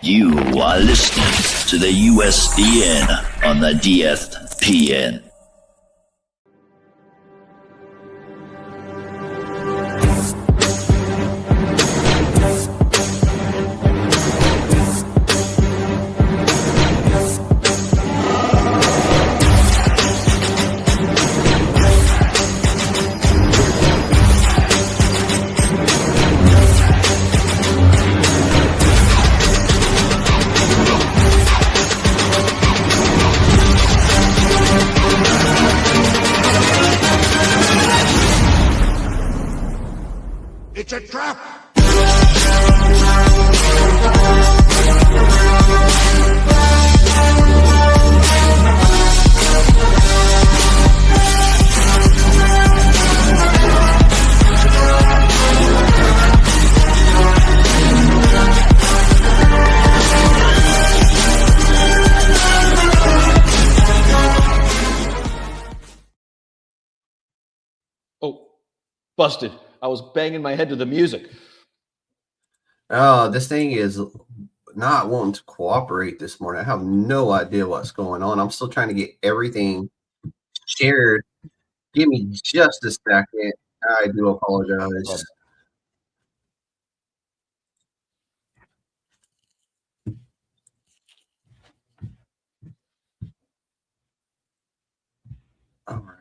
You are listening to the USDN on the DFPN. It's a trap! Oh, busted. I was banging my head to the music. Oh, this thing is not wanting to cooperate this morning. I have no idea what's going on. I'm still trying to get everything shared. Give me just a second. I do apologize. All right.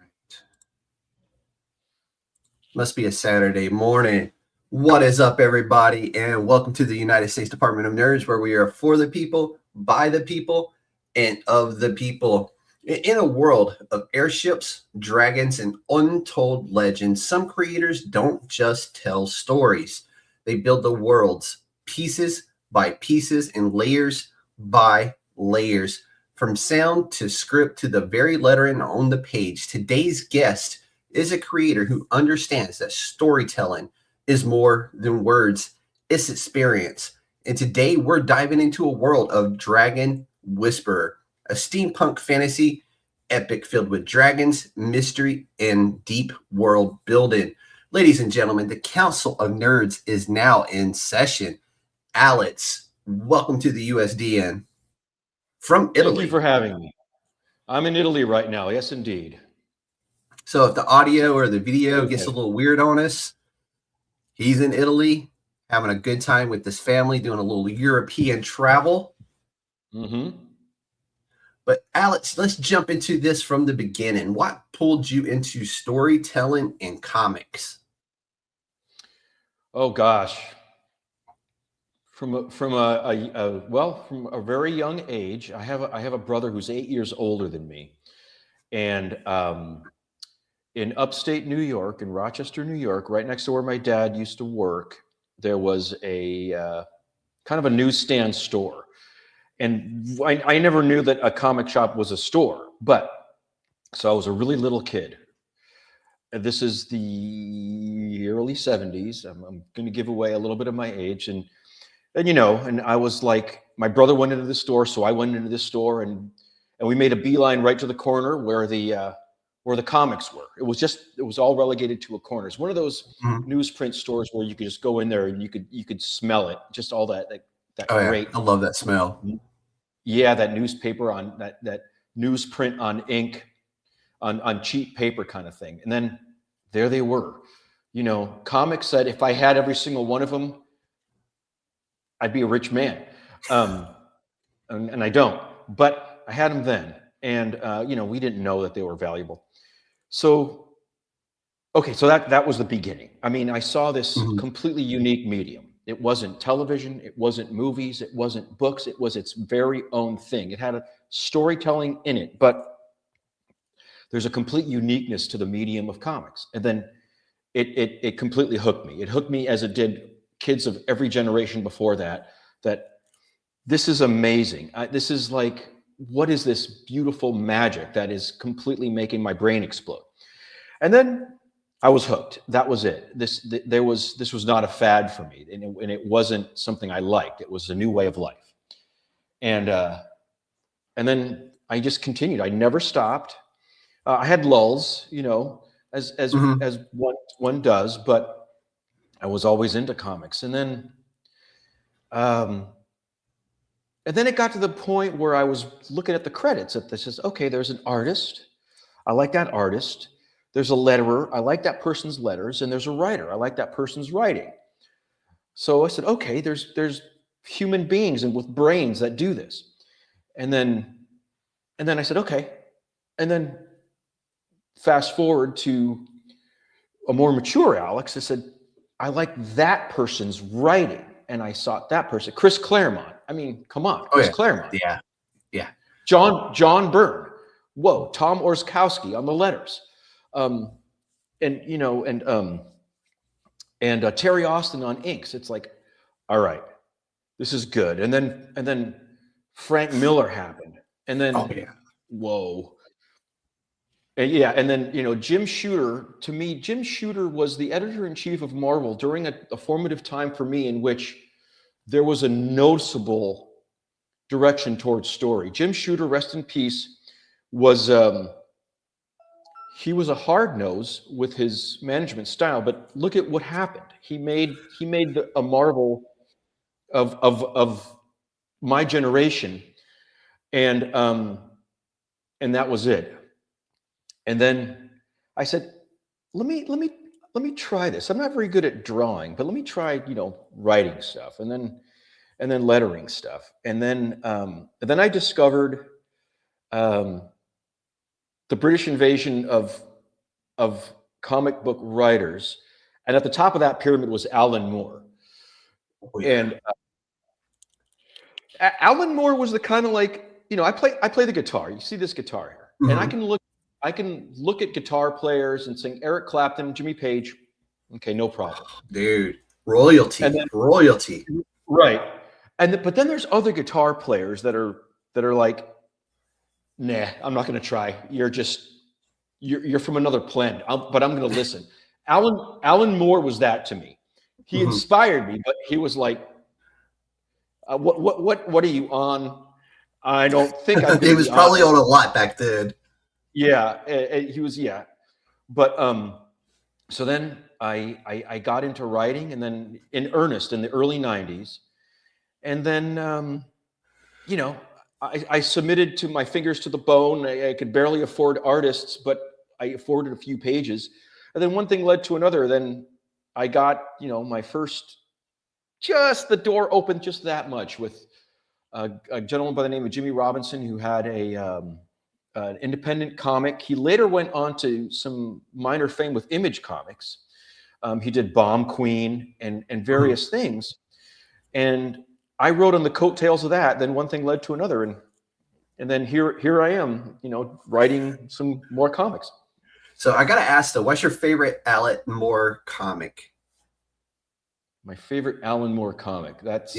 Must be a Saturday morning. What is up, everybody, and welcome to the United States Department of Nerds, where we are for the people, by the people, and of the people. In a world of airships, dragons, and untold legends, some creators don't just tell stories. They build the worlds pieces by pieces and layers by layers. From sound to script to the very lettering on the page, today's guest is a creator who understands that storytelling is more than words, it's experience. And today we're diving into a world of Dragon Whisperer, a steampunk fantasy epic filled with dragons, mystery, and deep world building. Ladies and gentlemen, the Council of Nerds is now in session. Alex, welcome to the USDN from Italy. Thank you for having me. I'm in Italy right now. Yes, indeed. So if the audio or the video gets a little weird on us, he's in Italy having a good time with his family, doing a little European travel. Mm-hmm. But Alex, let's jump into this from the beginning. What pulled you into storytelling and comics? Oh gosh, from a very young age, I have a brother who's 8 years older than me, and in upstate New York, in Rochester, New York, right next to where my dad used to work, there was a kind of a newsstand store. And I never knew that a comic shop was a store, so I was a really little kid. And this is the early 70s. I'm going to give away a little bit of my age. And I was like, my brother went into the store, so I went into the store, and we made a beeline right to the corner where the comics were. It was all relegated to a corner. It's one of those newsprint stores where you could just go in there and you could smell it, just all that great. I love that smell. Yeah, that newspaper on that newsprint on ink, on cheap paper kind of thing. And then there they were. Comics said if I had every single one of them, I'd be a rich man. And I don't, but I had them then. And we didn't know that they were valuable. So that was the beginning. I mean, I saw this completely unique medium. It wasn't television, it wasn't movies, it wasn't books, it was its very own thing. It had a storytelling in it, but there's a complete uniqueness to the medium of comics. And then it completely hooked me. It hooked me as it did kids of every generation before that this is amazing. This is like, what is this beautiful magic that is completely making my brain explode? And then I was hooked. That was it. This was not a fad for me, and it wasn't something I liked. It was a new way of life. And then I just continued. I never stopped. I had lulls, as one does, but I was always into comics. And then And then it got to the point where I was looking at the credits. It says, okay, there's an artist. I like that artist. There's a letterer. I like that person's letters. And there's a writer. I like that person's writing. So I said, okay, there's human beings and with brains that do this. And then I said, okay. And then fast forward to a more mature Alex. I said, I like that person's writing. And I sought that person, Chris Claremont. I mean, come on, Chris Claremont. Yeah, yeah. John Byrne. Whoa, Tom Orzechowski on the letters, and Terry Austin on inks. It's like, all right, this is good. And then Frank Miller happened, and then whoa, and then Jim Shooter. To me, Jim Shooter was the editor-in-chief of Marvel during a formative time for me in which there was a noticeable direction towards story. Jim Shooter, rest in peace, was he was a hard nose with his management style, but look at what happened. He made a Marvel of my generation, and that was it. And then I said, let me try this. I'm not very good at drawing, but let me try writing stuff, and then lettering stuff, and then I discovered the British invasion of comic book writers, and at the top of that pyramid was Alan Moore. And Alan Moore was the kind of like, I play the guitar. You see this guitar here, and I can look at guitar players and sing Eric Clapton, Jimmy Page. Okay, no problem, dude. Royalty, royalty. Right, but then there's other guitar players that are like, nah, I'm not going to try. You're from another planet, but I'm going to listen. Alan Moore was that to me. He inspired me, but he was like, what are you on? I don't think he was probably on a lot back then. Yeah, he was. Yeah, but so then I got into writing, and then in earnest in the early '90s, and then I submitted to my fingers to the bone. I could barely afford artists, but I afforded a few pages. And then one thing led to another. Then I got, my first, just the door opened just that much with a gentleman by the name of Jimmy Robinson, who had an independent comic. He later went on to some minor fame with Image Comics. He did Bomb Queen and various things. And I wrote on the coattails of that. Then one thing led to another, and then here I am, writing some more comics. So I gotta ask though, what's your favorite Alan Moore comic? My favorite Alan Moore comic. That's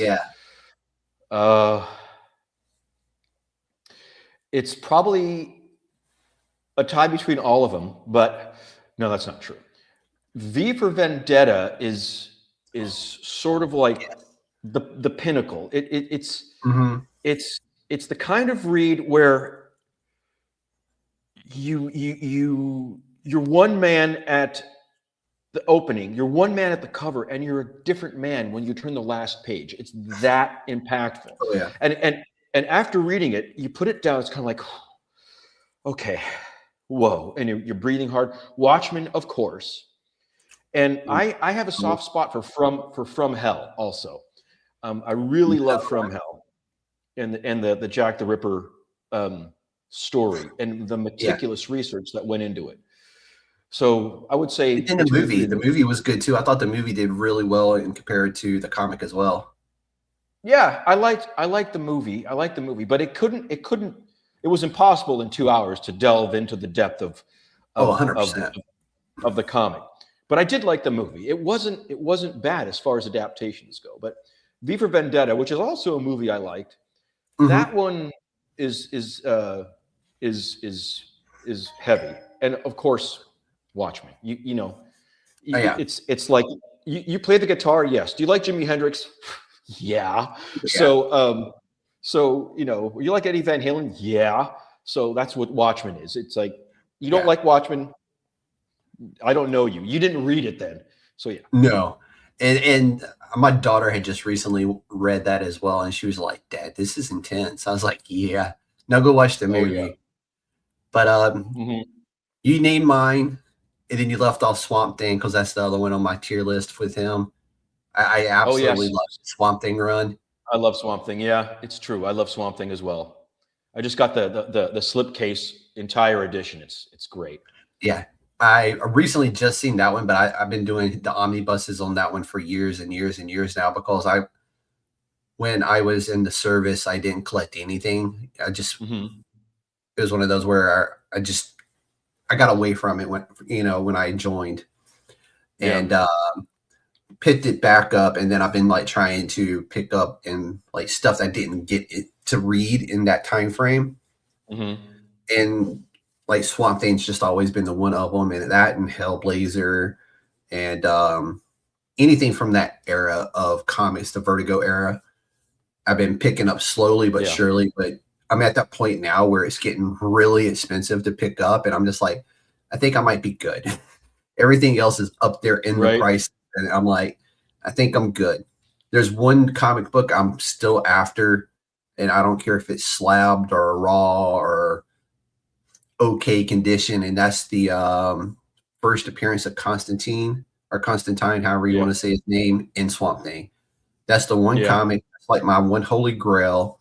it's probably a tie between all of them, but no, that's not true. V for Vendetta is sort of like the pinnacle. It's the kind of read where you're one man at the opening, you're one man at the cover, and you're a different man when you turn the last page. It's that impactful. Oh, yeah. And after reading it, you put it down. It's kind of like, okay, whoa, and you're breathing hard. Watchmen, of course, and I have a soft spot for From Hell also. I really love From Hell, and the Jack the Ripper story and the meticulous research that went into it. So I would say, and the movie was good too. I thought the movie did really well and compared to the comic as well. Yeah, I liked the movie, but it was impossible in 2 hours to delve into the depth of 100% of the comic. But I did like the movie. It wasn't bad as far as adaptations go. But V for Vendetta, which is also a movie I liked, that one is heavy. And of course, Watchmen. It's like you play the guitar, yes. Do you like Jimi Hendrix? Yeah. So you like Eddie Van Halen? Yeah. So that's what Watchmen is. It's like, you don't like Watchmen, I don't know you. You didn't read it then. So yeah. No. And my daughter had just recently read that as well, and she was like, "Dad, this is intense." I was like, "Yeah, now go watch the Oh yeah. movie." But Hmm. you named mine, and then you left off Swamp Thing because that's the other one on my tier list with him. I Oh absolutely yes, love Swamp Thing run. I love Swamp Thing. Yeah, it's true. I love Swamp Thing as well. I just got the slipcase entire edition. It's great. Yeah. I recently just seen that one, but I've been doing the omnibuses on that one for years and years and years now because when I was in the service, I didn't collect anything. Hmm. It was one of those where I got away from it when I joined Yeah. and picked it back up. And then I've been like trying to pick up and like stuff that I didn't get it to read in that time frame. Hmm. And like Swamp Thing's just always been the one of them, and that and Hellblazer and anything from that era of comics, the Vertigo era. I've been picking up slowly but Yeah. surely, but I'm at that point now where it's getting really expensive to pick up, and I'm just like, I think I might be good. Everything else is up there in the Right. price, and I'm like, I think I'm good. There's one comic book I'm still after, and I don't care if it's slabbed or raw or okay condition, and that's the first appearance of Constantine or Constantine, however you Yeah. want to say his name, in Swamp Thing. That's the one Yeah. comic that's like my one holy grail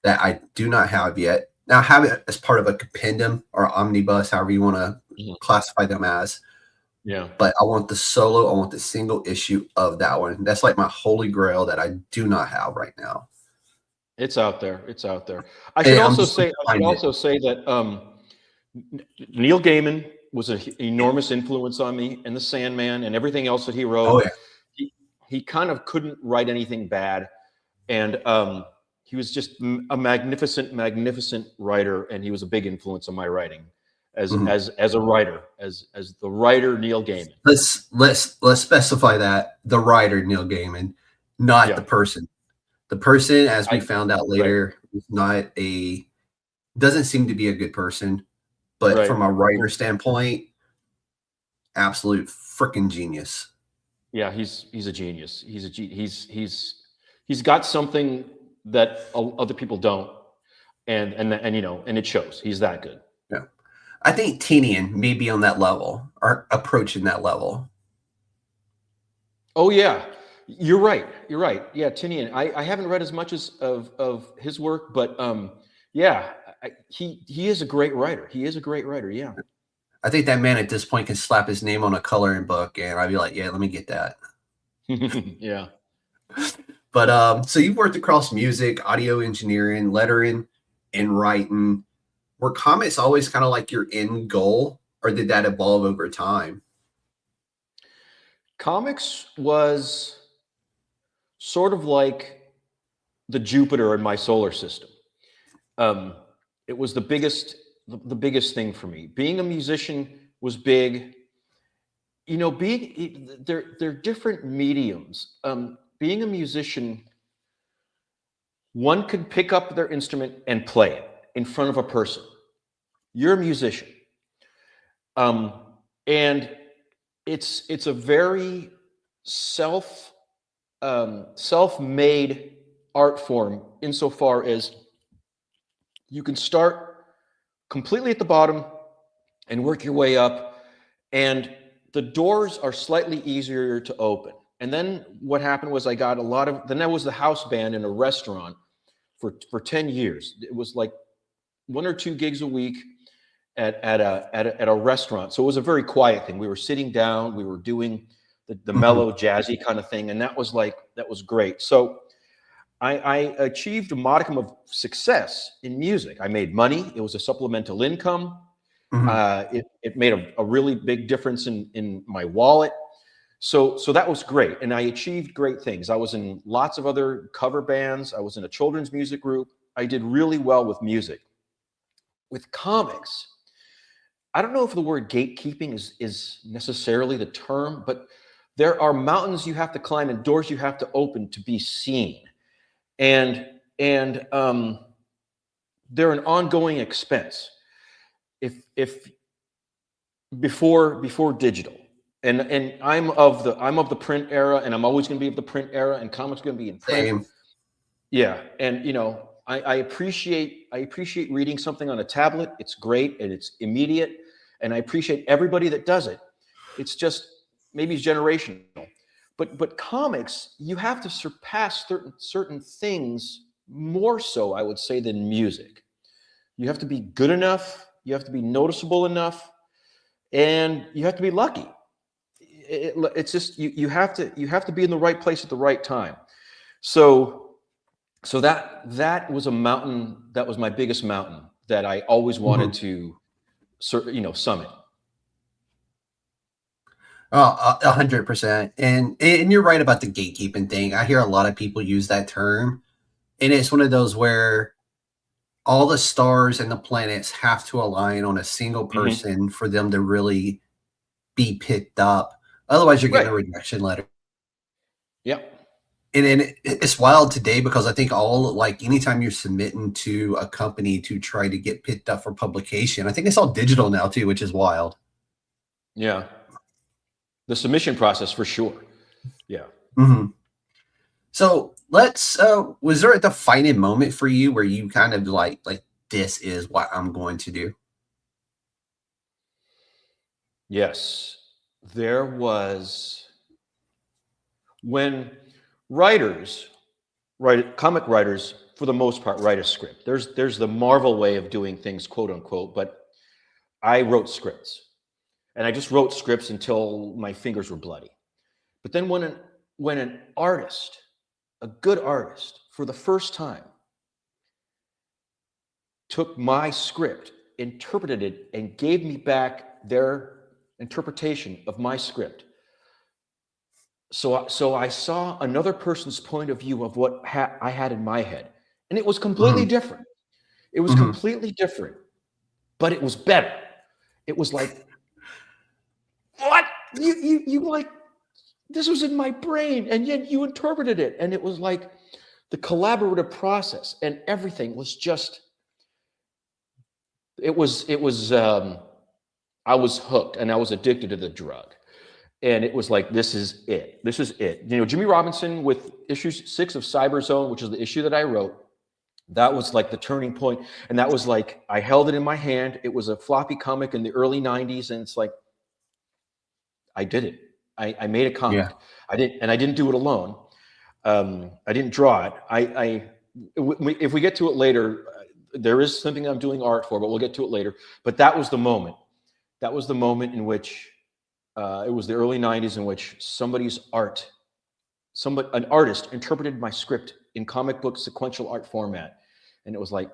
that I do not have yet. Now I have it as part of a compendium or omnibus, however you want to Mhm. classify them as. Yeah. But I want the solo, I want the single issue of that one. That's like my holy grail that I do not have right now. It's out there. It's out there. I should And I'm also just say. looking to I should find it. also say that Neil Gaiman was an enormous influence on me, and the Sandman, and everything else that he wrote. Oh yeah. He kind of couldn't write anything bad, and he was just a magnificent writer, and he was a big influence on my writing as Mhm. as a writer, as the writer Neil Gaiman. Let's specify that the writer Neil Gaiman, not Yeah, the person. The person, as we I found out right, later, is not a doesn't seem to be a good person. But right. from a writer standpoint, absolute freaking genius. Yeah, he's a genius. He's got something that other people don't, and you know, and it shows. He's that good. Yeah. I think Tinian may be on that level or approaching that level. Oh yeah, you're right. You're right. Yeah, Tinian. I haven't read as much as of his work, but yeah, he is a great writer. He is a great writer. Yeah. I think that man at this point can slap his name on a coloring book and I'd be like, yeah, let me get that. Yeah. But so you've worked across music, audio engineering, lettering, and writing. Were comics always kind of like your end goal, or did that evolve over time? Comics was sort of like the Jupiter in my solar system. Um, it was the biggest thing for me. Being a musician was big. You know, they're different mediums. Being a musician, one could pick up their instrument and play it in front of a person. You're a musician, um, and it's a very self-made art form insofar as you can start completely at the bottom and work your way up, and the doors are slightly easier to open. And then what happened was then I was the house band in a restaurant for 10 years. It was like 1 or 2 gigs a week at a restaurant. So it was a very quiet thing. We were sitting down, we were doing the mellow jazzy kind of thing, and that was great. So I achieved a modicum of success in music. I made money. It was a supplemental income. Mhm. It made a really big difference in my wallet. So that was great, and I achieved great things. I was in lots of other cover bands. I was in a children's music group. I did really well with music. With comics, I don't know if the word gatekeeping is necessarily the term, but there are mountains you have to climb and doors you have to open to be seen, and they're an ongoing expense. If before digital, And I'm of the print era, and I'm always going to be of the print era, and comics going to be in print. Same. Yeah, and I appreciate reading something on a tablet. It's great and it's immediate, and I appreciate everybody that does it. It's just maybe it's generational, but comics, you have to surpass certain things more so, I would say, than music. You have to be good enough. You have to be noticeable enough, and you have to be lucky. It's just you have to be in the right place at the right time. So that was a mountain. That was my biggest mountain that I always wanted to, summit. 100%. And you're right about the gatekeeping thing. I hear a lot of people use that term, and it's one of those where all the stars and the planets have to align on a single person for them to really be picked up. Otherwise, you're getting a rejection letter. Yep. And then it's wild today because I think anytime you're submitting to a company to try to get picked up for publication, I think it's all digital now too, which is wild. Yeah. The submission process for sure. Yeah. Mm-hmm. So was there a defining moment for you where you kind of like this is what I'm going to do? Yes. There was when comic writers, for the most part, write a script. There's the Marvel way of doing things, quote unquote, but I wrote scripts. And I just wrote scripts until my fingers were bloody. But then when an artist, a good artist, for the first time, took my script, interpreted it, and gave me back their interpretation of my script. So I saw another person's point of view of what I had in my head. And it was completely different. It was completely different, but it was better. It was like, what? You like, this was in my brain, and yet you interpreted it. And it was like the collaborative process, and everything was just, I was hooked, and I was addicted to the drug. And it was like, this is it. This is it. Jimmy Robinson with issue 6 of Cyber Zone, which is the issue that I wrote, that was like the turning point. And that was like, I held it in my hand. It was a floppy comic in the early 90s. And it's like, I did it. I made a comic. Yeah. I didn't do it alone. I didn't draw it. If we get to it later, there is something I'm doing art for, but we'll get to it later. But that was the moment. That was the moment in which it was the early 90s in which an artist interpreted my script in comic book sequential art format. And it was like,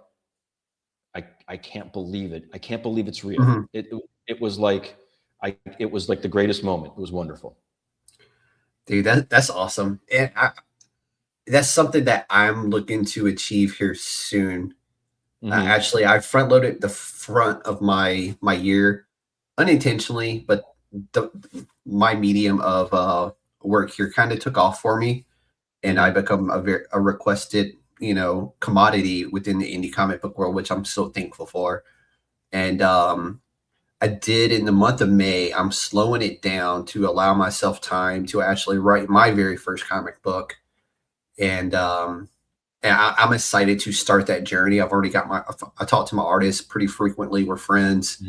I can't believe it. I can't believe it's real. It was like the greatest moment. It was wonderful. Dude, that's awesome. And that's something that I'm looking to achieve here soon. Actually, I front loaded the front of my year unintentionally, but my medium of work here kind of took off for me, and I become a requested commodity within the indie comic book world, which I'm so thankful for. And I did in the month of May. I'm slowing it down to allow myself time to actually write my very first comic book, and I'm excited to start that journey. I've already got I talk to my artists pretty frequently. We're friends.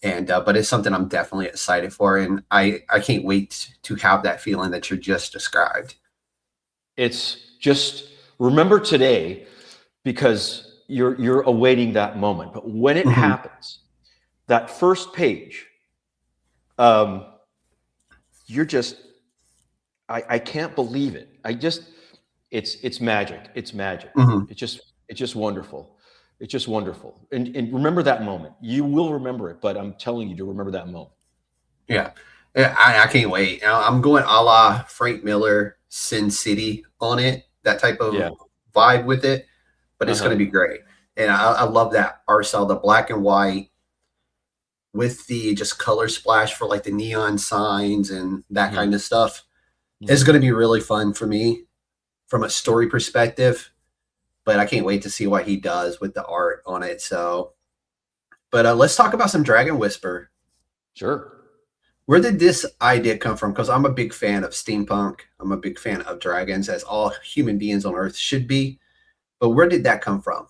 And but it's something I'm definitely excited for, and I can't wait to have that feeling that you just described. It's just remember today, because you're awaiting that moment. But when it happens, that first page, you're just, I can't believe it. It's magic. It's magic. It's just wonderful. It's just wonderful. And remember that moment. You will remember it, but I'm telling you to remember that moment. Yeah. I can't wait. I'm going a la Frank Miller, Sin City on it, that type of vibe with it, but it's going to be great. And I love that art style, the black and white with the just color splash for like the neon signs and that kind of stuff. It's going to be really fun for me from a story perspective. But I can't wait to see what he does with the art on it. So, but let's talk about some Dragon Whisper. Sure. Where did this idea come from? Because I'm a big fan of steampunk. I'm a big fan of dragons, as all human beings on Earth should be. But where did that come from?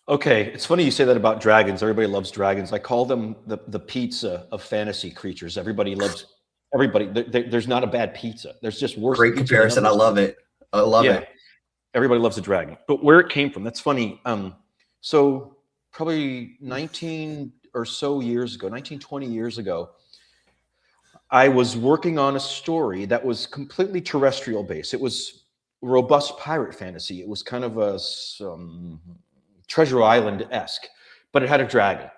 Okay, it's funny you say that about dragons. Everybody loves dragons. I call them the pizza of fantasy creatures. Everybody loves everybody. There's not a bad pizza. There's just worse. Great pizza comparison. I love it. I love it. Everybody loves a dragon. But where it came from, that's funny. So probably 19 or so years ago, 19, 20 years ago, I was working on a story that was completely terrestrial based. It was robust pirate fantasy. It was kind of a Treasure Island-esque, but it had a dragon.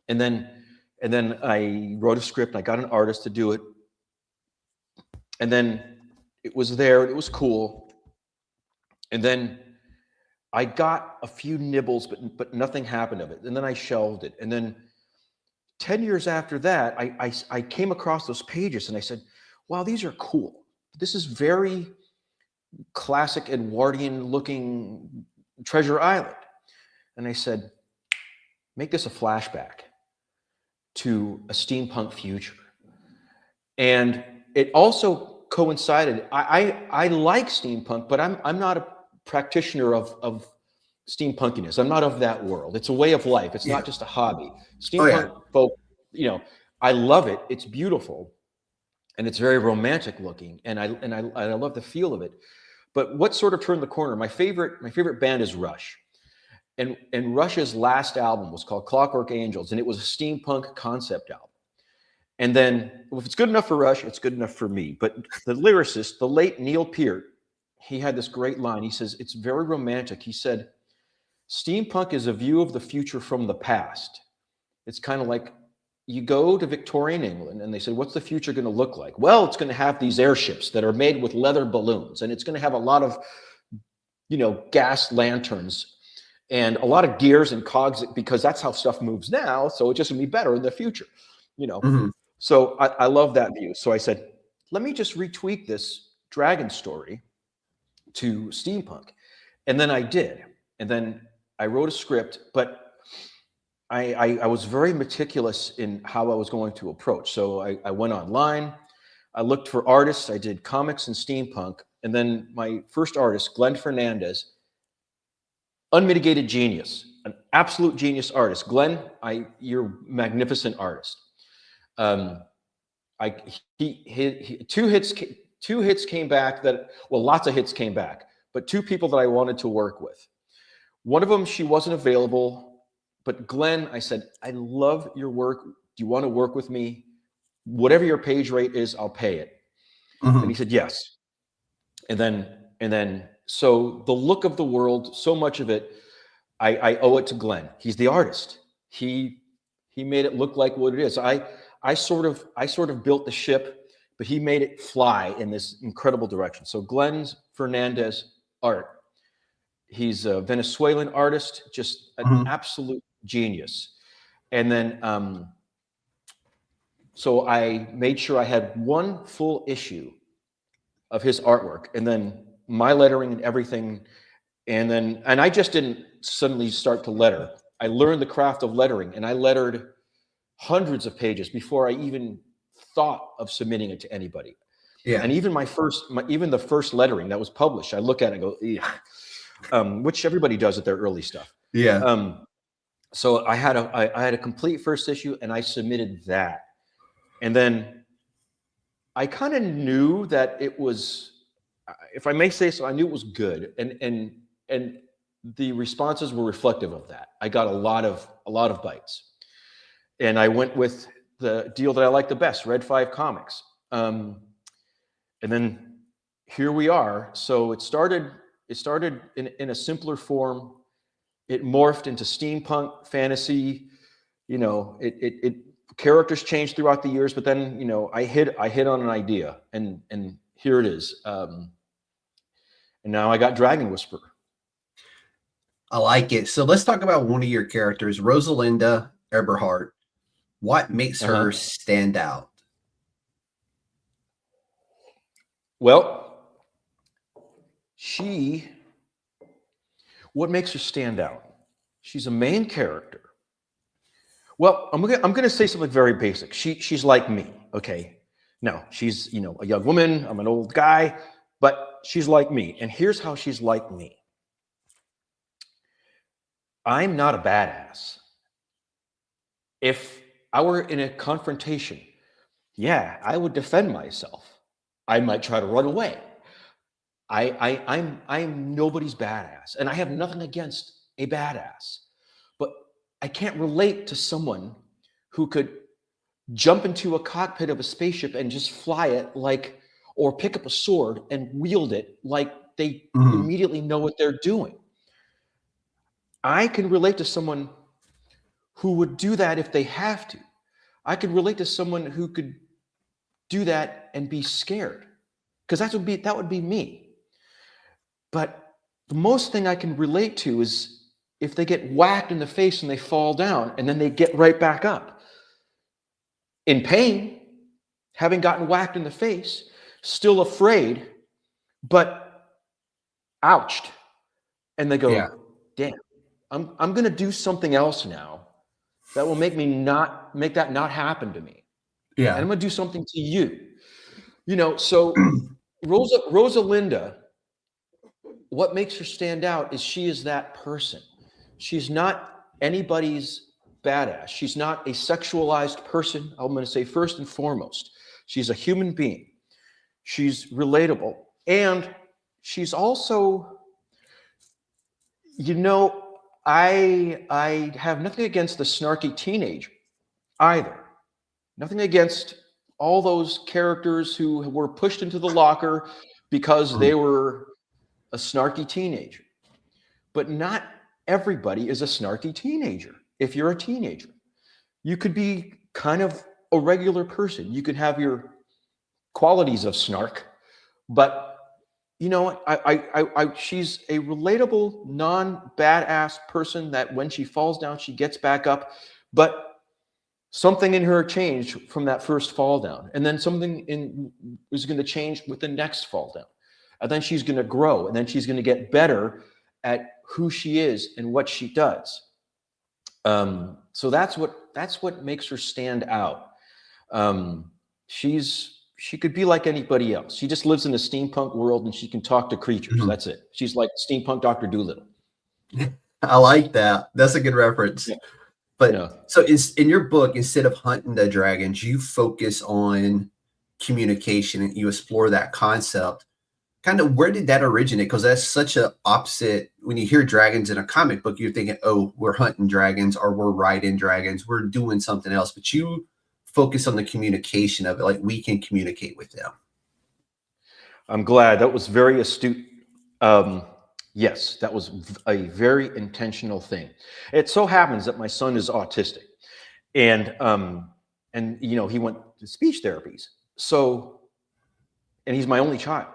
And then I wrote a script, and I got an artist to do it. And then it was there, and it was cool. And then I got a few nibbles, but nothing happened of it. And then I shelved it. And then 10 years after that, I came across those pages, and I said, wow, these are cool. This is very classic Edwardian-looking Treasure Island. And I said, make this a flashback to a steampunk future. And it also coincided. I like steampunk, but I'm not a practitioner of steampunkiness. I'm not of that world. It's a way of life. It's not just a hobby. Steampunk folk, I love it. It's beautiful, and it's very romantic looking, and I love the feel of it. But what sort of turned the corner? My favorite band is Rush. And Rush's last album was called Clockwork Angels, and it was a steampunk concept album. And then, if it's good enough for Rush, it's good enough for me. But the lyricist, the late Neil Peart, he had this great line. He says, it's very romantic. He said, steampunk is a view of the future from the past. It's kind of like you go to Victorian England, and they say, what's the future going to look like? Well, it's going to have these airships that are made with leather balloons, and it's going to have a lot of, gas lanterns, and a lot of gears and cogs, because that's how stuff moves now. So it's just gonna be better in the future, Mm-hmm. So I love that view. So I said, let me just retweak this dragon story to steampunk. And then I did. And then I wrote a script, but I was very meticulous in how I was going to approach. So I went online, I looked for artists, I did comics and steampunk. And then my first artist, Glenn Fernandez, unmitigated genius, an absolute genius artist. Glenn, you're a magnificent artist. Two hits came back lots of hits came back, but two people that I wanted to work with. One of them, she wasn't available, but Glenn, I said, I love your work. Do you want to work with me? Whatever your page rate is, I'll pay it. Mm-hmm. And he said, yes. And then, so the look of the world, so much of it, I owe it to Glenn. He's the artist. He made it look like what it is. I sort of built the ship, but he made it fly in this incredible direction. So Glenn's Fernandez art. He's a Venezuelan artist, just an absolute genius. And then, so I made sure I had one full issue of his artwork, and then my lettering and everything. And I just didn't suddenly start to letter. I learned the craft of lettering, and I lettered hundreds of pages before I even thought of submitting it to anybody. Yeah. And even even the first lettering that was published, I look at it and go, yeah, which everybody does at their early stuff. Yeah. So I had a complete first issue, and I submitted that. And then I kind of knew that it was, if I may say so, I knew it was good, and the responses were reflective of that. I got a lot of bites, and I went with the deal that I like the best, Red 5 Comics. And then here we are. So it started in a simpler form. It morphed into steampunk fantasy. It characters changed throughout the years, but then I hit on an idea, and here it is. And now I got Dragon Whisperer. I like it. So let's talk about one of your characters, Rosalinda Eberhardt. What makes her stand out? Well, what makes her stand out? She's a main character Well, I'm gonna say something very basic. She's like me, okay? Now, she's, a young woman, I'm an old guy, but she's like me. And here's how she's like me. I'm not a badass. If I were in a confrontation, yeah, I would defend myself. I might try to run away. I'm nobody's badass, and I have nothing against a badass. But I can't relate to someone who could jump into a cockpit of a spaceship and just fly it or pick up a sword and wield it like they immediately know what they're doing. I can relate to someone who would do that if they have to. I could relate to someone who could do that and be scared, because that would be me. But the most thing I can relate to is if they get whacked in the face and they fall down and then they get right back up. In pain, having gotten whacked in the face, still afraid, but ouched. And they go, damn, I'm going to do something else now that will make that not happen to me. Yeah. And I'm going to do something to you. So Rosalinda, what makes her stand out is she is that person. She's not anybody's badass. She's not a sexualized person. I'm going to say first and foremost, she's a human being. She's relatable. And she's also, I have nothing against the snarky teenager either. Nothing against all those characters who were pushed into the locker because they were a snarky teenager. But not everybody is a snarky teenager. If you're a teenager, you could be kind of a regular person. You could have your qualities of snark, but you know what? She's a relatable, non-badass person that when she falls down, she gets back up. But something in her changed from that first fall down, and then something is going to change with the next fall down, and then she's going to grow, and then she's going to get better at who she is and what she does. So that's what makes her stand out. She could be like anybody else. She just lives in a steampunk world and she can talk to creatures. That's it. She's like steampunk Dr. Dolittle. I like that. That's a good reference. Yeah. But so in your book, instead of hunting the dragons, you focus on communication and you explore that concept. Kind of where did that originate? Because that's such an opposite. When you hear dragons in a comic book, you're thinking, oh, we're hunting dragons or we're riding dragons. We're doing something else. But you focus on the communication of it, like we can communicate with them. I'm glad. That was very astute. Yes, that was a very intentional thing. It so happens that my son is autistic, and he went to speech therapies. So, and he's my only child.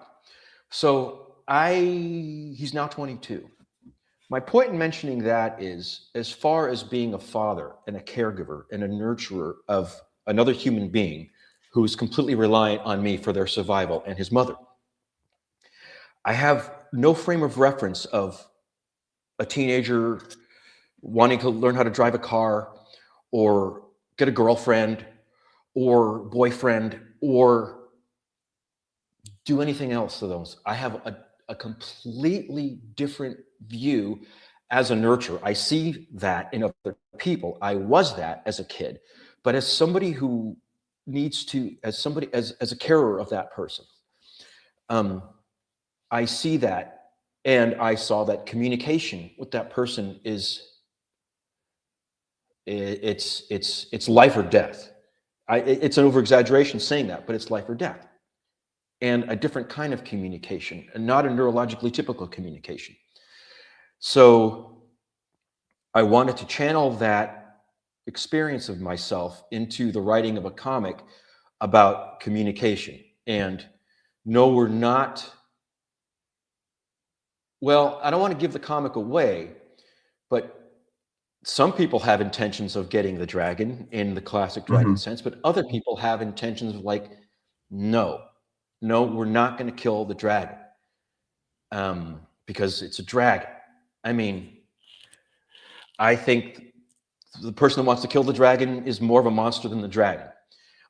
So he's now 22. My point in mentioning that is, as far as being a father and a caregiver and a nurturer of another human being who's completely reliant on me for their survival and his mother, I have no frame of reference of a teenager wanting to learn how to drive a car or get a girlfriend or boyfriend or do anything else to those. I have a completely different view as a nurturer. I see that in other people. I was that as a kid, but as somebody who needs to, as a carer of that person, I see that, and I saw that communication with that person it's life or death. It's an over-exaggeration saying that, but it's life or death. And a different kind of communication, and not a neurologically typical communication. So I wanted to channel that experience of myself into the writing of a comic about communication. And no, we're not, well, I don't want to give the comic away, but some people have intentions of getting the dragon in the classic dragon sense, but other people have intentions of like, no, we're not going to kill the dragon because it's a dragon. I mean, I think the person that wants to kill the dragon is more of a monster than the dragon.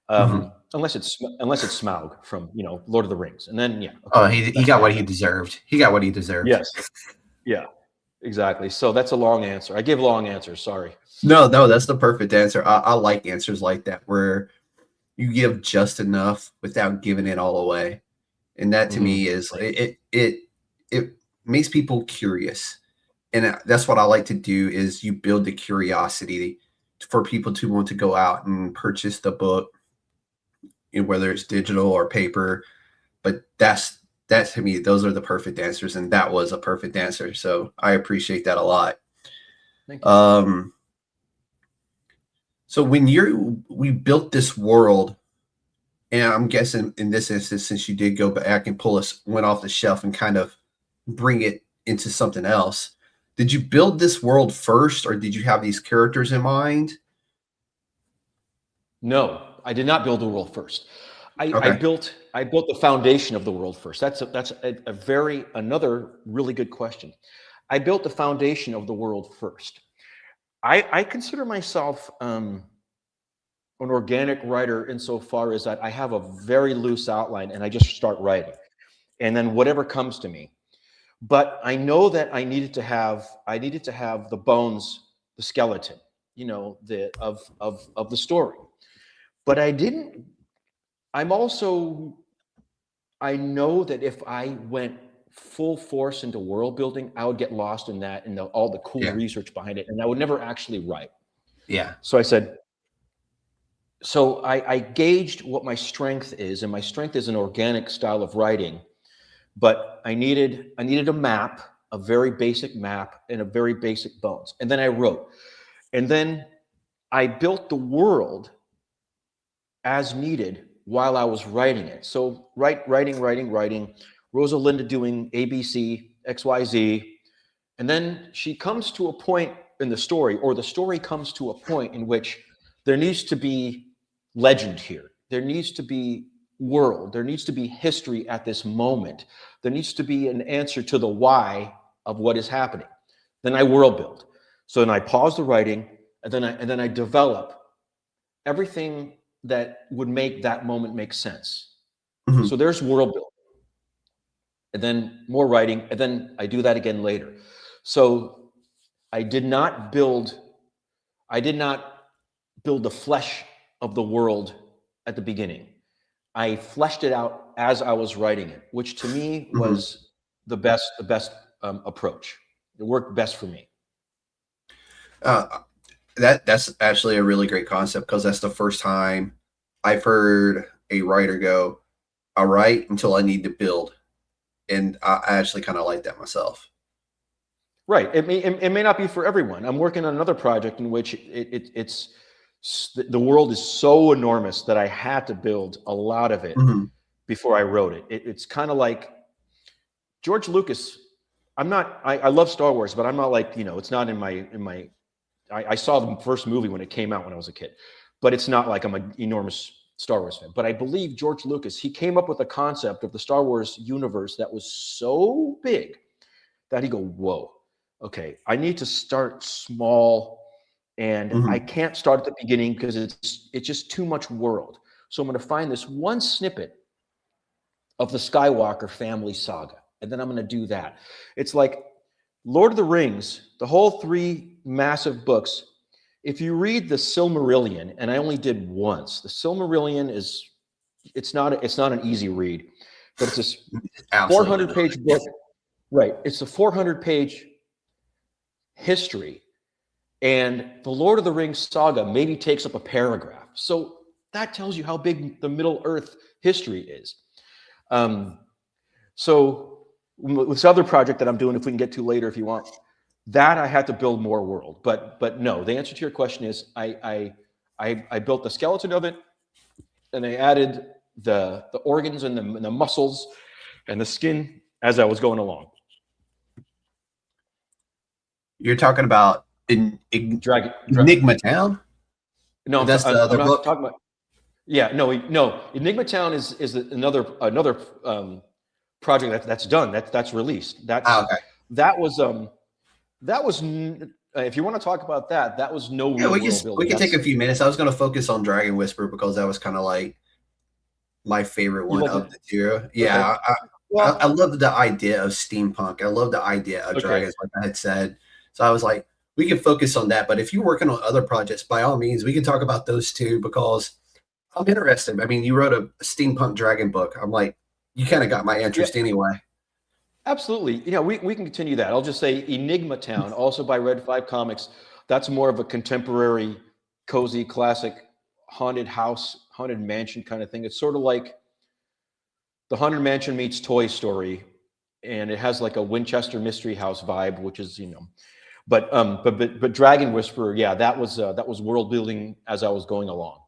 Unless it's Smaug from, Lord of the Rings. And then, okay, Oh, he got what he deserved. He got what he deserved. Yes. Yeah, exactly. So that's a long answer. I gave long answers. Sorry. No, that's the perfect answer. I like answers like that where you give just enough without giving it all away. And that to me is it makes people curious. And that's what I like to do is you build the curiosity for people to want to go out and purchase the book, whether it's digital or paper. But that to me, those are the perfect answers. And that was a perfect answer. So I appreciate that a lot. Thank you. So when we built this world, and I'm guessing in this instance, since you did go back and went off the shelf and kind of bring it into something else, did you build this world first, or did you have these characters in mind? No, I did not build the world first. Okay. I built the foundation of the world first. That's another really good question. I built the foundation of the world first. I consider myself an organic writer insofar as that I have a very loose outline and I just start writing, and then whatever comes to me. But I know that I needed to have the bones, the skeleton, of the story. But I didn't. I know that if I went full force into world building, I would get lost in that and all the cool research behind it, and I would never actually write. Yeah. So I said, I gauged what my strength is, and my strength is an organic style of writing, but I needed a map, a very basic map, and a very basic bones. And then I wrote, and then I built the world as needed while I was writing it. So writing, Rosalinda doing ABC, XYZ, and then she comes to a point in the story, or the story comes to a point in which there needs to be legend here. There needs to be world. There needs to be history at this moment. There needs to be an answer to the why of what is happening. Then I world build. So then I pause the writing, and then I develop everything that would make that moment make sense. Mm-hmm. So there's world building, and then more writing, and then I do that again later. So I did not build the flesh of the world at the beginning. I fleshed it out as I was writing it, which to me was the best approach. It worked best for me. That's actually a really great concept, because that's the first time I've heard a writer go, "I'll write until I need to build," and I actually kind of like that myself. Right. It may not be for everyone. I'm working on another project in which it's the world is so enormous that I had to build a lot of it before I wrote it. It's kind of like George Lucas. I love Star Wars, but I'm not like, it's not in my. I saw the first movie when it came out when I was a kid, but it's not like I'm an enormous Star Wars fan. But I believe George Lucas, he came up with a concept of the Star Wars universe that was so big that he go, whoa, okay, I need to start small, and I can't start at the beginning because it's just too much world. So I'm going to find this one snippet of the Skywalker family saga, and then I'm going to do that. It's like Lord of the Rings, the whole 3 massive books. If you read the Silmarillion, and I only did once, the Silmarillion it's not an easy read, but it's this 400-page book. Right. It's a 400-page history, and the Lord of the Rings saga maybe takes up a paragraph. So that tells you how big the Middle Earth history is. So with this other project that I'm doing, if we can get to later if you want, that I had to build more world. But no, the answer to your question is I built the skeleton of it, and I added the organs and the muscles and the skin as I was going along. You're talking about Enigma Town? No, that's the other book. Talking about, no. Enigma Town is another project that's done. That's released. Okay. That was if you want to talk about that, that was no Yeah, real we world can building. take a few minutes. I was going to focus on Dragon Whisper because that was kind of like my favorite one of the two. Yeah, Okay. Well, I love the idea of steampunk. I love the idea of dragons, like I had said. So I was like, we can focus on that. But if you're working on other projects, by all means, we can talk about those too because I'm interested. I mean, you wrote a steampunk dragon book. I'm like, you kind of got my interest anyway. Absolutely. Yeah, we can continue that. I'll just say Enigma Town, also by Red 5 Comics. That's more of a contemporary, cozy, classic, haunted house, haunted mansion kind of thing. It's sort of like the Haunted Mansion meets Toy Story, and it has like a Winchester Mystery House vibe, which is, but Dragon Whisperer, yeah, that was world building as I was going along.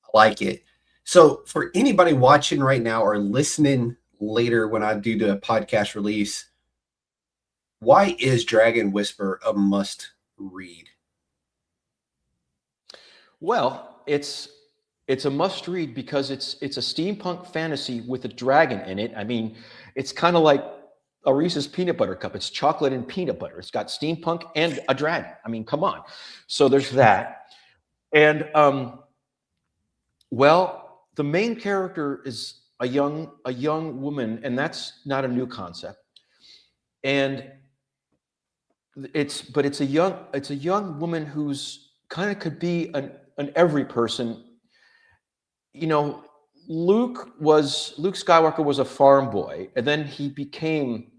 I like it. So for anybody watching right now or listening later when I do the podcast release, why is Dragon Whisper a must read? Well, it's a must read because it's a steampunk fantasy with a dragon in it. I mean, it's kind of like a Reese's peanut butter cup. It's chocolate and peanut butter. It's got steampunk and a dragon. I mean, come on. So there's that. And well, the main character is a young woman, and that's not a new concept. And it's a young woman who's kind of could be an every person. Luke Skywalker was a farm boy, and then he became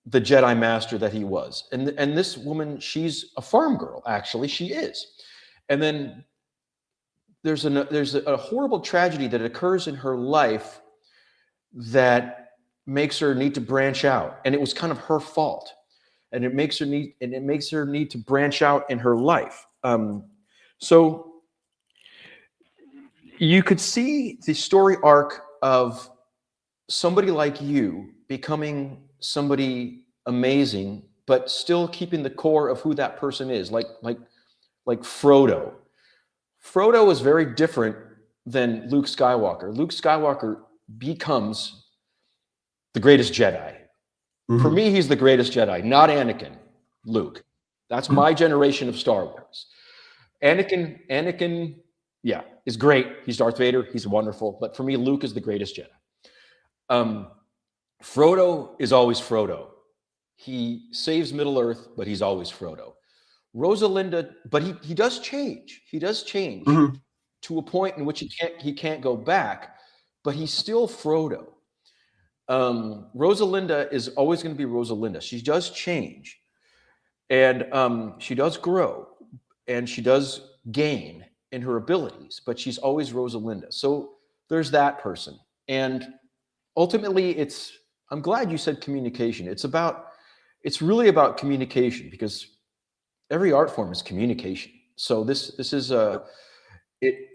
the Jedi Master that he was. And this woman, she's a farm girl, actually, she is. And then there's a horrible tragedy that occurs in her life that makes her need to branch out, and it was kind of her fault. And it makes her need to branch out in her life. So you could see the story arc of somebody like you becoming somebody amazing, but still keeping the core of who that person is, like Frodo. Frodo is very different than Luke Skywalker. Luke Skywalker becomes the greatest Jedi. Mm-hmm. For me, he's the greatest Jedi, not Anakin, Luke. That's my generation of Star Wars. Anakin, yeah, is great. He's Darth Vader. He's wonderful. But for me, Luke is the greatest Jedi. Frodo is always Frodo. He saves Middle-earth, but he's always Frodo. Rosalinda, but he does change. He does change to a point in which he can't go back, but he's still Frodo. Rosalinda is always going to be Rosalinda. She does change, and she does grow, and she does gain in her abilities, but she's always Rosalinda. So there's that person. And ultimately, I'm glad you said communication. It's really about communication, because every art form is communication. So this is and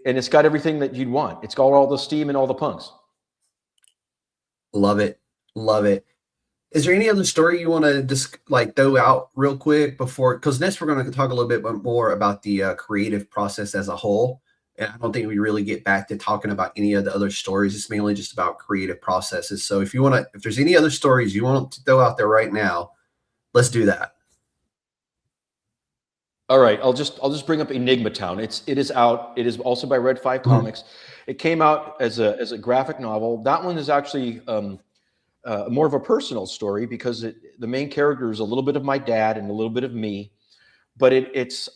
it's got everything that you'd want. It's got all the steam and all the punks. Love it. Is there any other story you want to just throw out real quick before? Because next we're going to talk a little bit more about the creative process as a whole. And I don't think we really get back to talking about any of the other stories. It's mainly just about creative processes. So if there's any other stories you want to throw out there right now, let's do that. All right, I'll just bring up Enigma Town. It is out. It is also by Red 5 Comics. It came out as a graphic novel. That one is actually more of a personal story, because the main character is a little bit of my dad and a little bit of me, but it's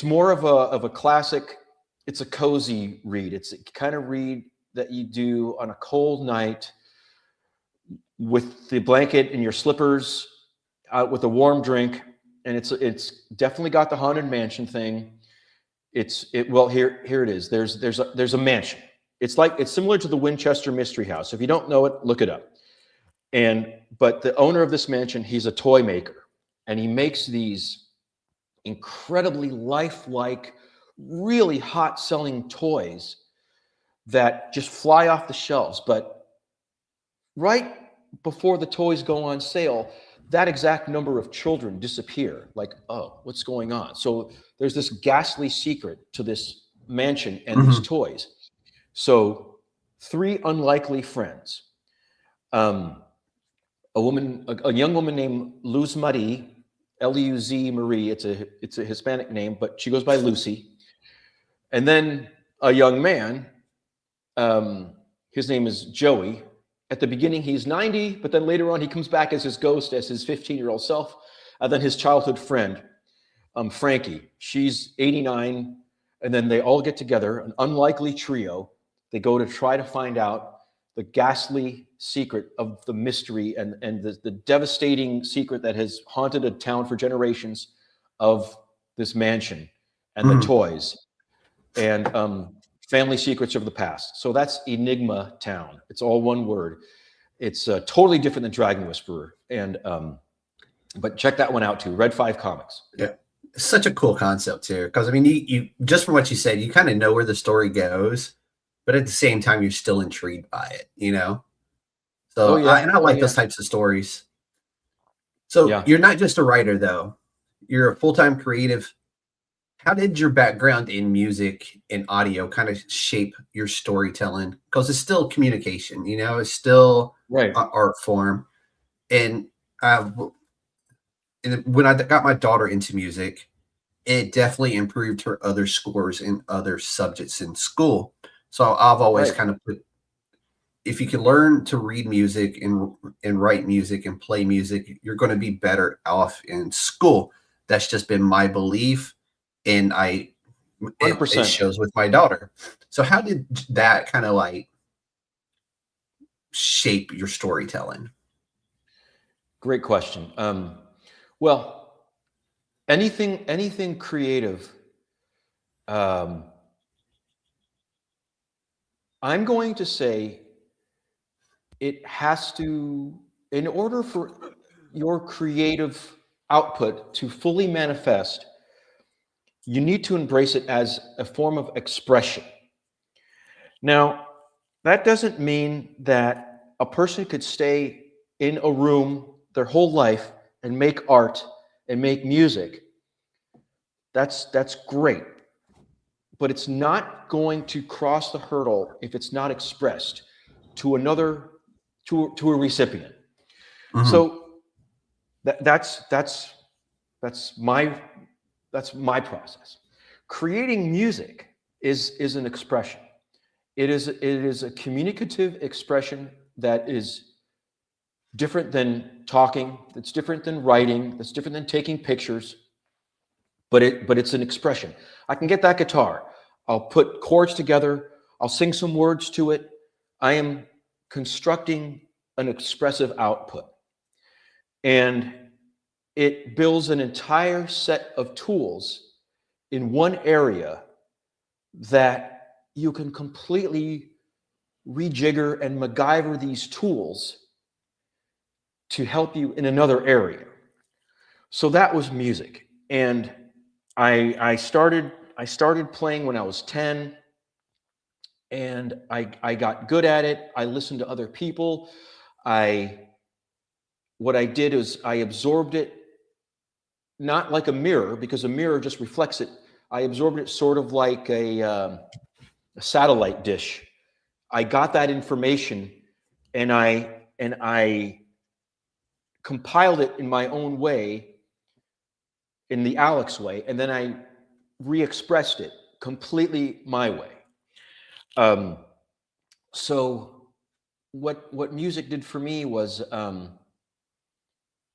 more of a classic. It's a cozy read. It's a kind of read that you do on a cold night with the blanket and your slippers, with a warm drink. And it's definitely got the Haunted Mansion thing. Well, here it is. There's a mansion. It's similar to the Winchester Mystery House. If you don't know it, look it up. But the owner of this mansion, he's a toy maker, and he makes these incredibly lifelike, really hot selling toys that just fly off the shelves. But right before the toys go on sale, that exact number of children disappear. Like, oh, what's going on? So there's this ghastly secret to this mansion and these toys. So 3 unlikely friends, a a young woman named Luz Marie, Luz Marie. It's a Hispanic name, but she goes by Lucy. And then a young man, his name is Joey. At the beginning, he's 90, but then later on, he comes back as his ghost, as his 15-year-old self. And then his childhood friend, Frankie, she's 89. And then they all get together, an unlikely trio. They go to try to find out the ghastly secret of the mystery and the devastating secret that has haunted a town for generations of this mansion and the toys and family secrets of the past. So that's Enigma Town. It's all one word. It's totally different than Dragon Whisperer. And but check that one out too. Red 5 Comics. Yeah. Such a cool concept here. Because I mean, you just from what you said, you kind of know where the story goes, but at the same time, you're still intrigued by it, you know? So I like those types of stories. So you're not just a writer though. You're a full-time creative. How did your background in music and audio kind of shape your storytelling? Because it's still communication, you know, it's still an art form. And when I got my daughter into music, it definitely improved her other scores in other subjects in school. So I've always kind of put, if you can learn to read music and write music and play music, you're going to be better off in school. That's just been my belief. And it shows with my daughter. So how did that kind of like shape your storytelling? Great question. Well, anything creative, I'm going to say it has to, in order for your creative output to fully manifest, you need to embrace it as a form of expression. Now, that doesn't mean that a person could stay in a room their whole life and make art and make music. That's great. But it's not going to cross the hurdle if it's not expressed to a recipient. So that's my process. Creating music is an expression. It is a communicative expression that is different than talking, that's different than writing, that's different than taking pictures, but it's an expression. I can get that guitar, I'll put chords together, I'll sing some words to it. I am constructing an expressive output. And it builds an entire set of tools in one area that you can completely rejigger and MacGyver these tools to help you in another area. So that was music. And I started playing when I was 10, and I got good at it. I listened to other people. What I did is I absorbed it, not like a mirror, because a mirror just reflects it. I absorbed it sort of like a satellite dish. I got that information and I compiled it in my own way, in the Alex way, and then I re-expressed it completely my way. So what music did for me was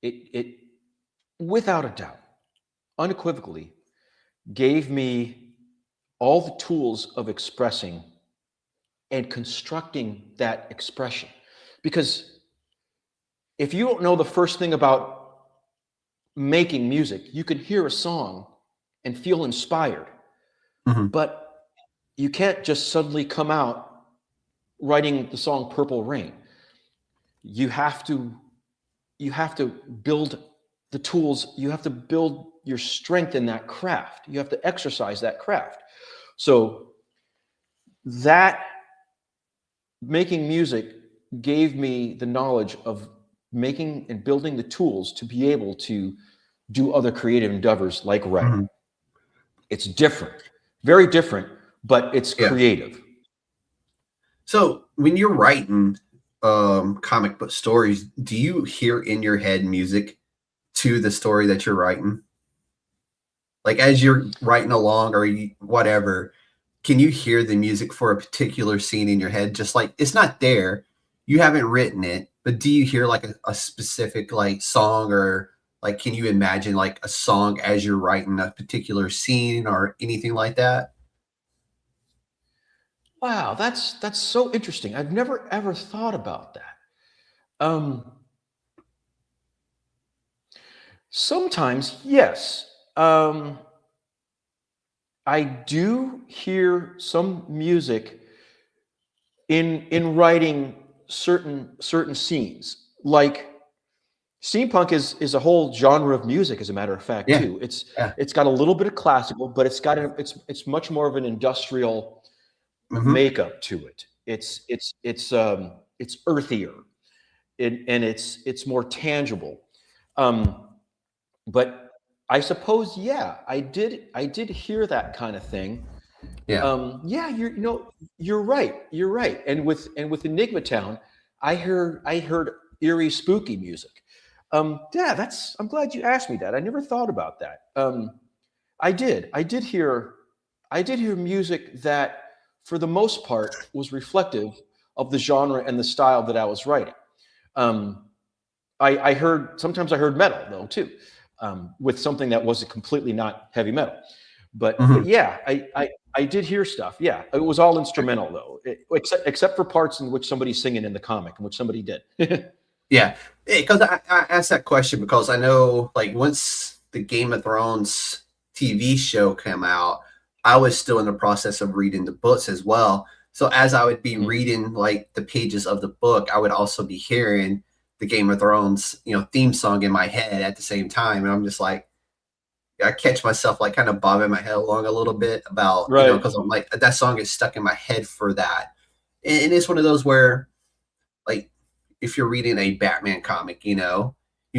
it without a doubt, unequivocally, gave me all the tools of expressing and constructing that expression. Because if you don't know the first thing about making music, you can hear a song and feel inspired, but you can't just suddenly come out writing the song Purple Rain. You have to build the tools, you have to build your strength in that craft. You have to exercise that craft. So that making music gave me the knowledge of making and building the tools to be able to do other creative endeavors like writing. It's different, very different, but it's creative. So when you're writing, comic book stories, do you hear in your head music to the story that you're writing? Like as you're writing along or whatever, can you hear the music for a particular scene in your head? Just like it's not there, you haven't written it, but do you hear like a specific like song, or like can you imagine like a song as you're writing a particular scene or anything like that? Wow, that's so interesting. I've never ever thought about that. Um, Sometimes, yes. I do hear some music in writing certain scenes. Like steampunk is a whole genre of music, as a matter of fact, Yeah. too. Yeah. It's got a little bit of classical, but it's much more of an industrial Hmm. makeup to it. It's earthier, and it's more tangible. But I suppose, yeah, I did hear that kind of thing. Yeah. Yeah, you're right. You're right. And with Enigma Town, I heard eerie, spooky music. Yeah, I'm glad you asked me that. I never thought about that. I did hear music that, for the most part, was reflective of the genre and the style that I was writing. Um, sometimes I heard metal though too, with something that was completely not heavy metal. But Hmm. yeah, I did hear stuff. Yeah, it was all instrumental though, except for parts in which somebody's singing in the comic, in which somebody did. Yeah, because I asked that question because I know, like, once the Game of Thrones TV show came out, I was still in the process of reading the books as well. So as I would be Mhm. reading like the pages of the book, I would also be hearing the Game of Thrones, theme song in my head at the same time, and I'm just like, I catch myself like kind of bobbing my head along a little bit about, Right. because I'm like that song is stuck in my head for that, and it's one of those where, like, if you're reading a Batman comic, you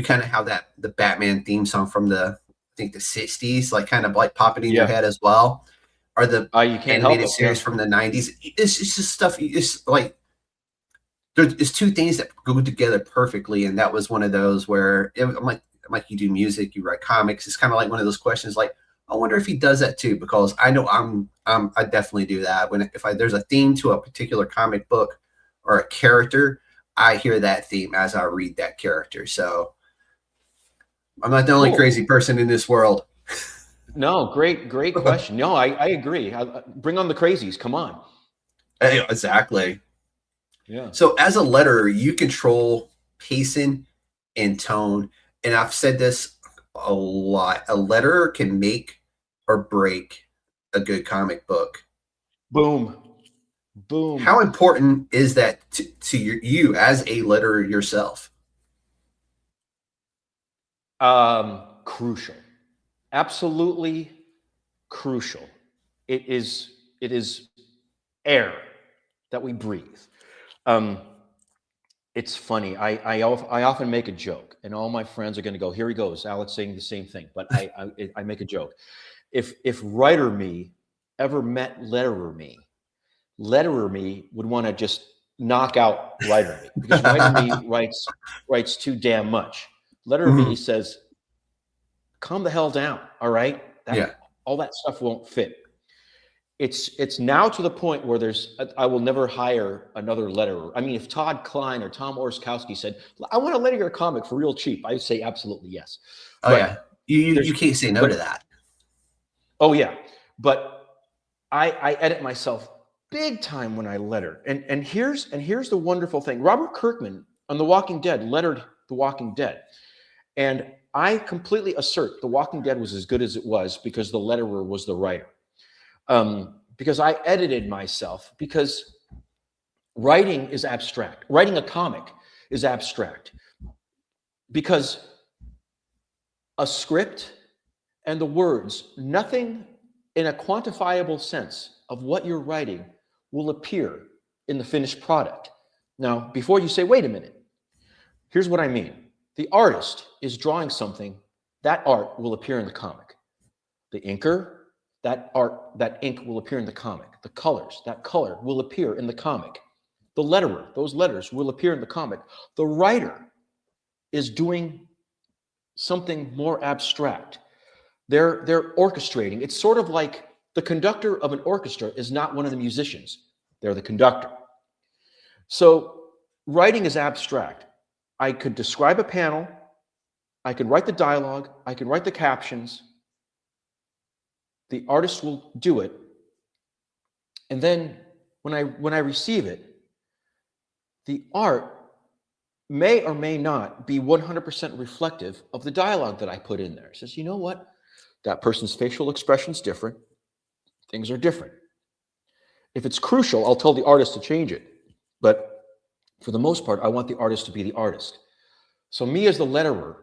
kind of have the Batman theme song from I think the 60s, like kind of like popping in your Yeah. head as well, or the You can't help animated it. Yeah. series from the 90s. It's just stuff. It's like there's two things that go together perfectly, and that was one of those where I'm like, you do music, you write comics. It's kind of like one of those questions, like, I wonder if he does that too, because I know I definitely do that. If there's a theme to a particular comic book or a character, I hear that theme as I read that character. So I'm not the only Cool. crazy person in this world. No, great question. No, I agree. Bring on the crazies. Come on. Exactly. Yeah. So as a letterer, you control pacing and tone. And I've said this a lot. A letterer can make or break a good comic book. Boom. Boom. How important is that to you as a letterer yourself? Crucial. Absolutely crucial. It is air that we breathe. Um, it's funny. I often make a joke, and all my friends are going to go, "Here he goes, Alex saying the same thing." But I make a joke. If writer me ever met letterer me would want to just knock out writer me, because writer me writes too damn much. Letterer me Mhm. says, calm the hell down. All right. Yeah. All that stuff won't fit. It's now to the point where I will never hire another letterer. I mean, if Todd Klein or Tom Orskowski said, I want to letter your comic for real cheap, I'd say absolutely yes. Oh yeah. But You there's, can't say no but to that. oh yeah, but I edit myself big time when I letter. And here's the wonderful thing. Robert Kirkman on The Walking Dead lettered The Walking Dead. And I completely assert The Walking Dead was as good as it was because the letterer was the writer. Because I edited myself, because writing is abstract. Writing a comic is abstract, because a script and the words, nothing in a quantifiable sense of what you're writing will appear in the finished product. Now, before you say, wait a minute, here's what I mean. The artist is drawing something, that art will appear in the comic. The inker, that ink will appear in the comic. The colors, that color will appear in the comic. the letterer, those letters will appear in the comic. The writer is doing something more abstract. They're orchestrating. It's sort of like the conductor of an orchestra is not one of the musicians. They're the conductor. So writing is abstract. I could describe a panel. I could write the dialogue. I can write the captions. The artist will do it. And then when I receive it, the art may or may not be 100% reflective of the dialogue that I put in there. It says, you know what? That person's facial expression's different. Things are different. If it's crucial, I'll tell the artist to change it. But for the most part, I want the artist to be the artist. So me as the letterer,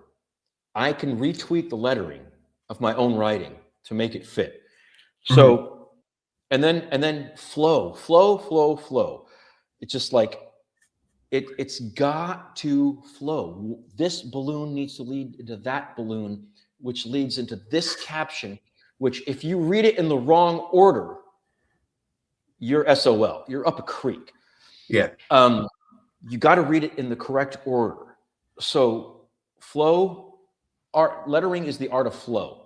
I can retweak the lettering of my own writing to make it fit. So, and then flow. It's just like, it's got to flow. This balloon needs to lead into that balloon, which leads into this caption, which if you read it in the wrong order, you're SOL. You're up a creek. Yeah. You got to read it in the correct order. So flow, art, lettering is the art of flow.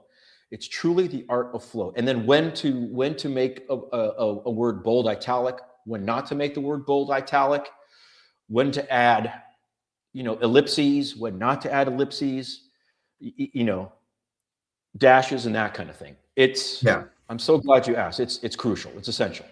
It's truly the art of flow. And then when to make a word bold italic, when not to make the word bold italic, when to add, ellipses, when not to add ellipses, dashes and that kind of thing. I'm so glad you asked. It's crucial. It's essential.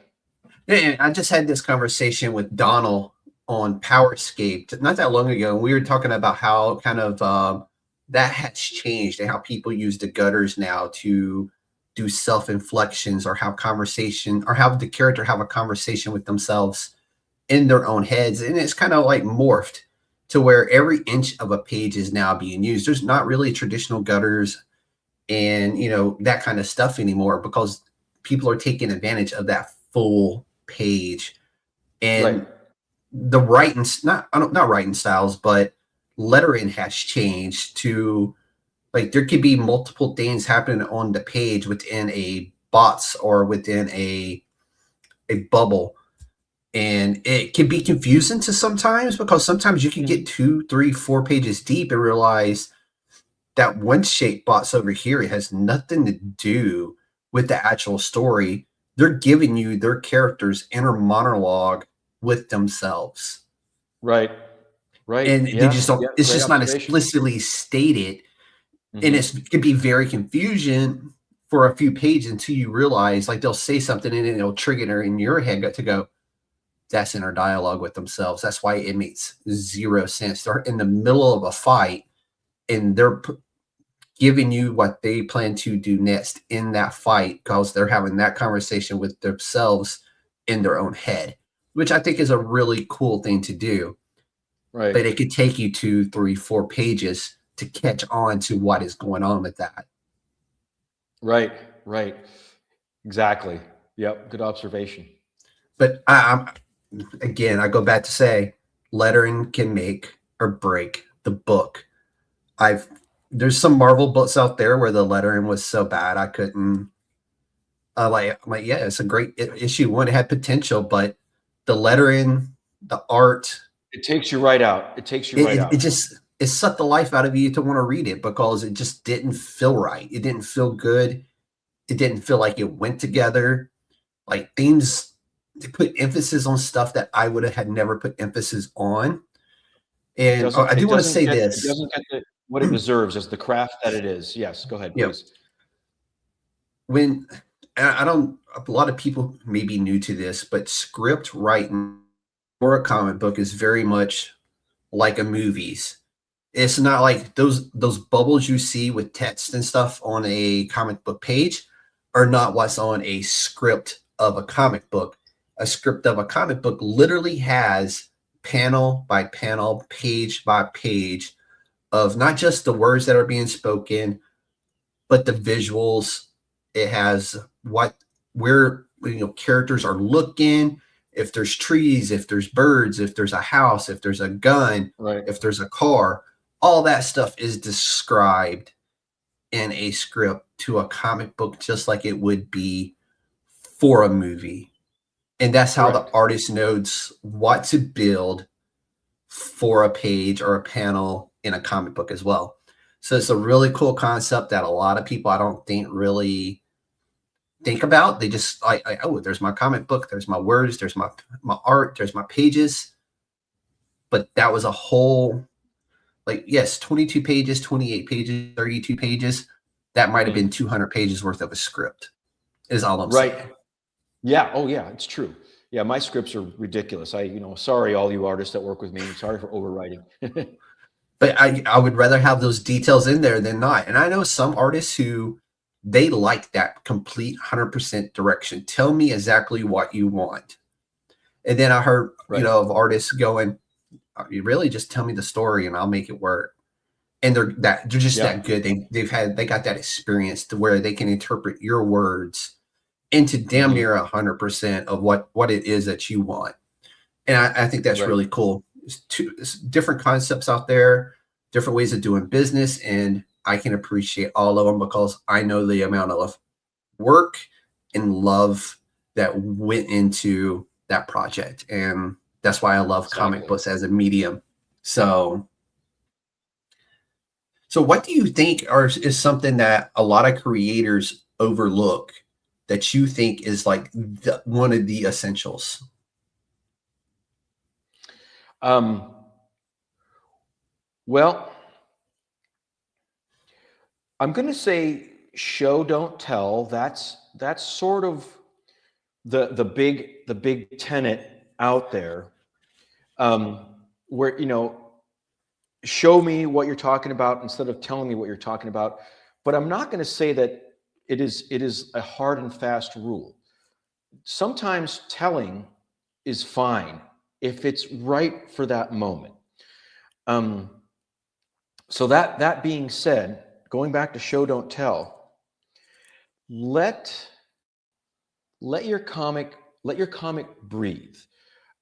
Yeah, I just had this conversation with Donald on Powerscape not that long ago. And we were talking about how kind of that has changed and how people use the gutters now to do self-inflections or have the character have a conversation with themselves in their own heads. And it's kind of like morphed to where every inch of a page is now being used. There's not really traditional gutters and, that kind of stuff anymore because people are taking advantage of that full page. And the writing, not writing styles, but lettering has changed to like there could be multiple things happening on the page within a box or within a bubble. And it can be confusing to sometimes because sometimes you can get 2, 3, 4 pages deep and realize that one shape box over here, it has nothing to do with the actual story. They're giving you their character's inner monologue with themselves. Right. And they just don't, it's just not explicitly stated. And it can be very confusing for a few pages until you realize, like they'll say something and it'll trigger in your head to go, that's inner dialogue with themselves. That's why it makes zero sense. They're in the middle of a fight and they're giving you what they plan to do next in that fight because they're having that conversation with themselves in their own head, which I think is a really cool thing to do. Right. But it could take you 2, 3, 4 pages to catch on to what is going on with that. Right. Exactly. Yep. Good observation. But again, I go back to say lettering can make or break the book. There's some Marvel books out there where the lettering was so bad I couldn't. I'm like, yeah, it's a great issue. One, it had potential, but the lettering, the art, it takes you right out. It sucked the life out of you to want to read it because it just didn't feel right. It didn't feel good. It didn't feel like it went together. Like themes, they put emphasis on stuff that I would have had never put emphasis on. And I do want to say this. It doesn't get what it deserves as the craft that it is. Yes, go ahead, please. When a lot of people may be new to this, but script writing for a comic book is very much like a movie's. It's not like those bubbles you see with text and stuff on a comic book page are not what's on a script of a comic book. A script of a comic book literally has panel by panel, page by page of not just the words that are being spoken, but the visuals. It has where characters are looking, if there's trees, if there's birds, if there's a house, if there's a gun, if there's a car, all that stuff is described in a script to a comic book, just like it would be for a movie. And that's how the Correct. artist knows what to build for a page or a panel in a comic book as well. So it's a really cool concept that a lot of people I don't think really think about. They just like, oh, there's my comic book, there's my words, there's my art, there's my pages. But that was a whole, like, yes, 22 pages, 28 pages, 32 pages. That might have been 200 pages worth of a script, is all I'm saying. Right. Yeah. Oh, yeah. It's true. Yeah. My scripts are ridiculous. Sorry, all you artists that work with me. Sorry for overwriting. But I would rather have those details in there than not. And I know some artists who they like that complete 100% direction. Tell me exactly what you want. And then I heard, Right. of artists going, you really just tell me the story and I'll make it work. And they're just Yeah. that good. They got that experience to where they can interpret your words into damn near 100% of what it is that you want. And I think that's Right. really cool. It's different concepts out there, different ways of doing business, and I can appreciate all of them because I know the amount of work and love that went into that project. And that's why I love comic Exactly. books as a medium. So what do you think is something that a lot of creators overlook that you think is like one of the essentials? Well, I'm going to say show, don't tell. That's sort of the big tenet out there, where, show me what you're talking about instead of telling me what you're talking about. But I'm not going to say that it is a hard and fast rule. Sometimes telling is fine if it's right for that moment. So that being said, going back to show, don't tell, let your comic breathe.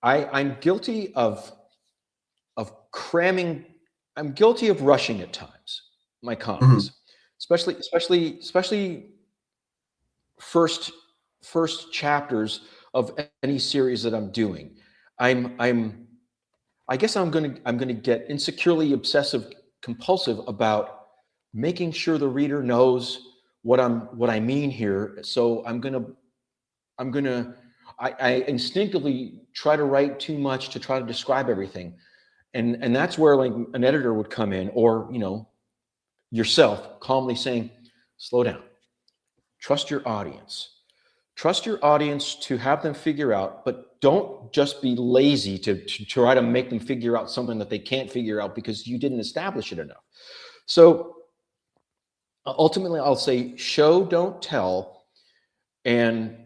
I'm guilty of cramming. I'm guilty of rushing at times, my comics, especially first chapters of any series that I'm doing. I guess I'm gonna get insecurely obsessive compulsive about making sure the reader knows what I mean here. So I instinctively try to write too much to try to describe everything. And that's where like an editor would come in, or yourself calmly saying, slow down, trust your audience to have them figure out, but don't just be lazy to try to make them figure out something that they can't figure out because you didn't establish it enough. So ultimately I'll say show, don't tell. And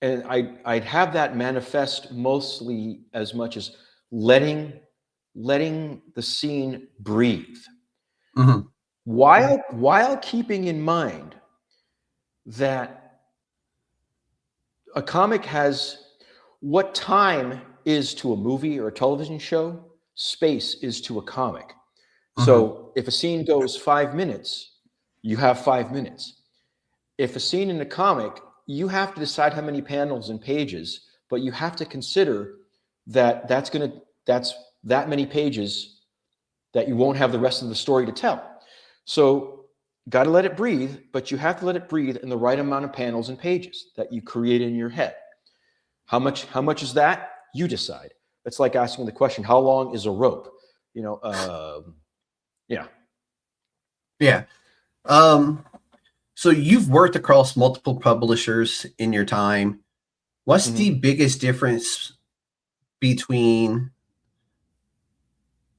I'd have that manifest mostly as much as letting the scene breathe, while keeping in mind that a comic has what time is to a movie or a television show, space is to a comic. So if a scene goes 5 minutes, you have 5 minutes. If a scene in a comic, you have to decide how many panels and pages, but you have to consider that that's that many pages that you won't have the rest of the story to tell. So got to let it breathe, but you have to let it breathe in the right amount of panels and pages that you create in your head. How much is that? You decide. It's like asking the question, how long is a rope? Yeah. So you've worked across multiple publishers in your time. What's the biggest difference between,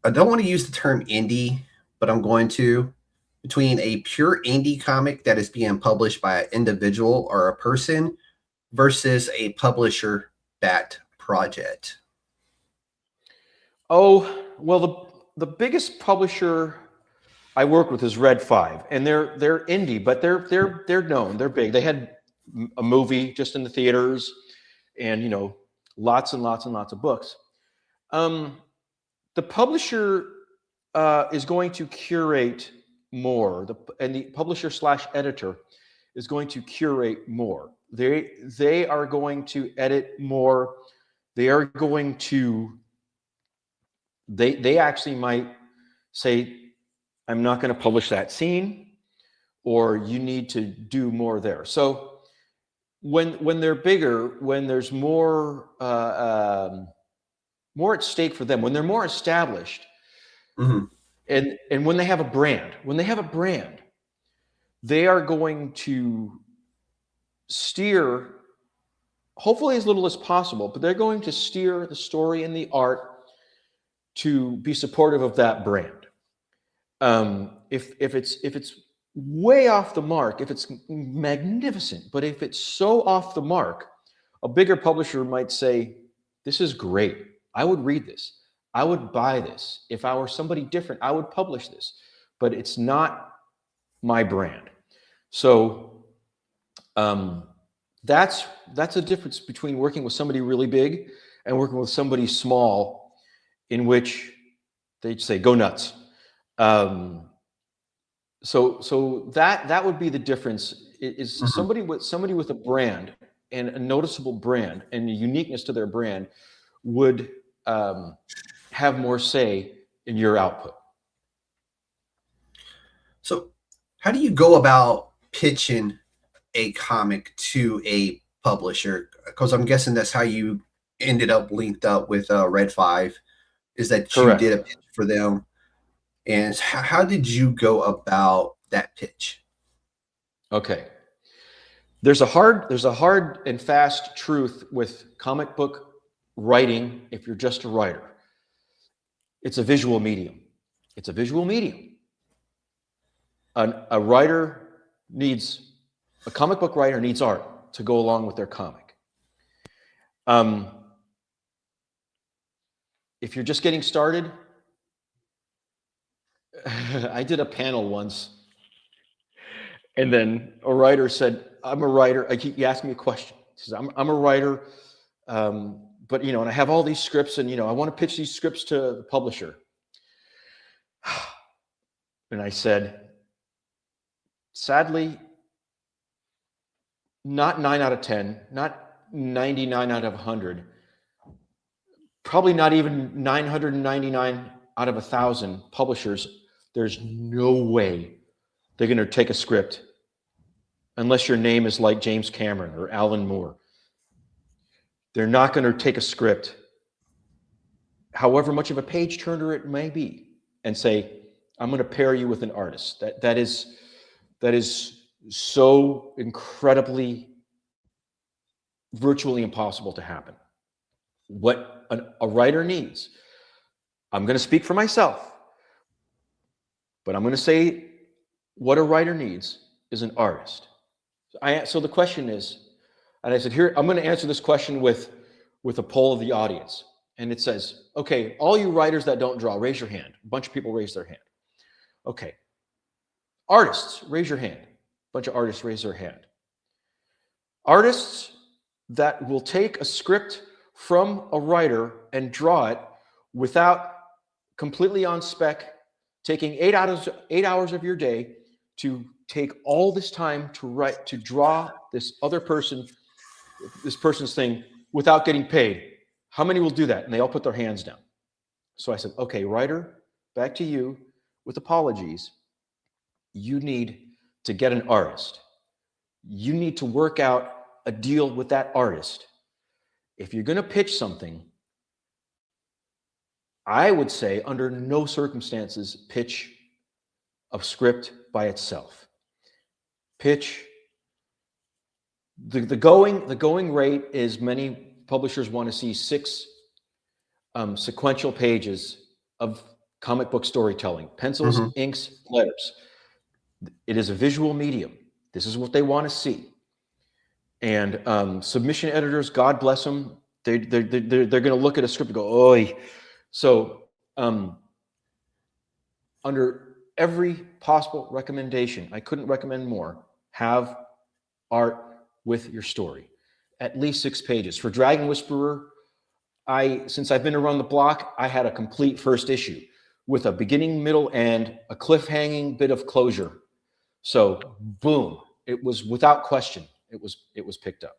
I don't want to use the term indie, but I'm going to, between a pure indie comic that is being published by an individual or a person versus a publisher-backed project? Oh, well, the biggest publisher I work with is Red 5, and they're indie, but they're known, they're big. They had a movie just in the theaters, and lots and lots and lots of books. The publisher is going to curate more, and the publisher / editor is going to curate more. They are going to edit more. They are going to, they actually might say, I'm not going to publish that scene, or you need to do more there. So when they're bigger, when there's more more at stake for them, when they're more established, Mhm. and when they have a brand, they are going to steer, hopefully as little as possible, but they're going to steer the story and the art to be supportive of that brand. If it's way off the mark, if it's magnificent, but if it's so off the mark, a bigger publisher might say, this is great. I would read this. I would buy this. If I were somebody different, I would publish this, but it's not my brand. So that's the difference between working with somebody really big and working with somebody small, in which they say, go nuts. So that would be the difference, is somebody with a brand, and a noticeable brand and a uniqueness to their brand would have more say in your output. So how do you go about pitching a comic to a publisher? Because I'm guessing that's how you ended up linked up with Red 5, is that Correct. you did a pitch for them. And how did you go about that pitch? Okay. There's a hard and fast truth with comic book writing. If you're just a writer, it's a visual medium. A comic book writer needs art to go along with their comic. If you're just getting started, I did a panel once, and then a writer said, I'm a writer. He asked me a question. He says, I'm a writer, but, and I have all these scripts, and, I want to pitch these scripts to the publisher. And I said, sadly, not 9 out of 10, not 99 out of 100, probably not even 999 out of 1,000 publishers, there's no way they're going to take a script unless your name is like James Cameron or Alan Moore. They're not going to take a script, however much of a page turner it may be, and say, I'm going to pair you with an artist. That is so incredibly, virtually impossible to happen. What a writer needs, I'm going to speak for myself, but I'm going to say what a writer needs is an artist. So the question is, and I said, here, I'm going to answer this question with a poll of the audience. And it says, okay, all you writers that don't draw, raise your hand. A bunch of people raise their hand. Okay. Artists, raise your hand. A bunch of artists raise their hand. Artists that will take a script from a writer and draw it without, completely on spec, taking 8 hours of your day to take all this time to draw this person's thing without getting paid. How many will do that? And they all put their hands down. So I said, okay, writer, back to you with apologies. You need to get an artist. You need to work out a deal with that artist. If you're going to pitch something, I would say under no circumstances pitch a script by itself. Pitch. The going rate is, many publishers want to see 6 sequential pages of comic book storytelling, pencils, inks, letters. It is a visual medium. This is what they want to see. And submission editors, God bless them, they're going to look at a script and go, "Oi." So under every possible recommendation, I couldn't recommend more, have art with your story. At least 6 pages. For Dragon Whisperer, since I've been around the block, I had a complete first issue with a beginning, middle, and a cliffhanging bit of closure. So boom, it was without question. it was picked up.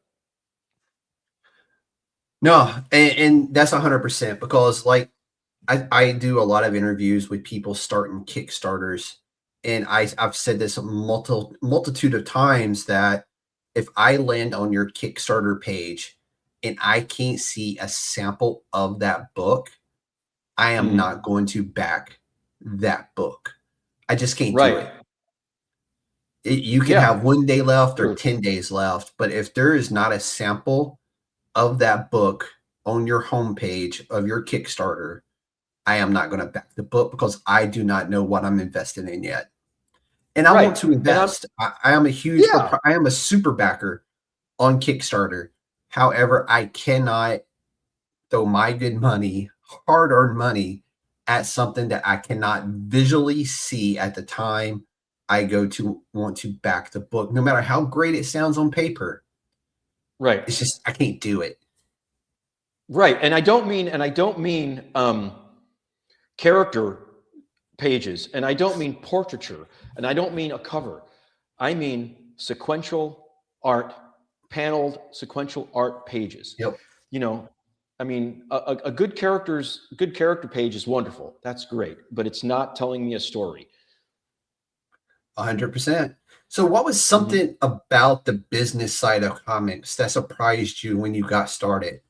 No, and that's 100%, because like I do a lot of interviews with people starting Kickstarters, and I've said this a multitude of times that if I land on your Kickstarter page and I can't see a sample of that book, I am not going to back that book. I just can't do it. You can have 1 day left or 10 days left, but if there is not a sample of that book on your homepage of your Kickstarter, I am not going to back the book, because I do not know what I'm investing in yet. And I want to invest. I am a huge, I am a super backer on Kickstarter. However, I cannot throw my good money, hard-earned money, at something that I cannot visually see at the time I go to want to back the book, no matter how great it sounds on paper. Right. It's just, I can't do it. Right. And I don't mean character pages, and I don't mean portraiture, and I don't mean a cover. I mean sequential art, paneled sequential art pages. Yep. You know, I mean, a good character page is wonderful. That's great, but it's not telling me a story. 100%. So what was something about the business side of comics that surprised you when you got started?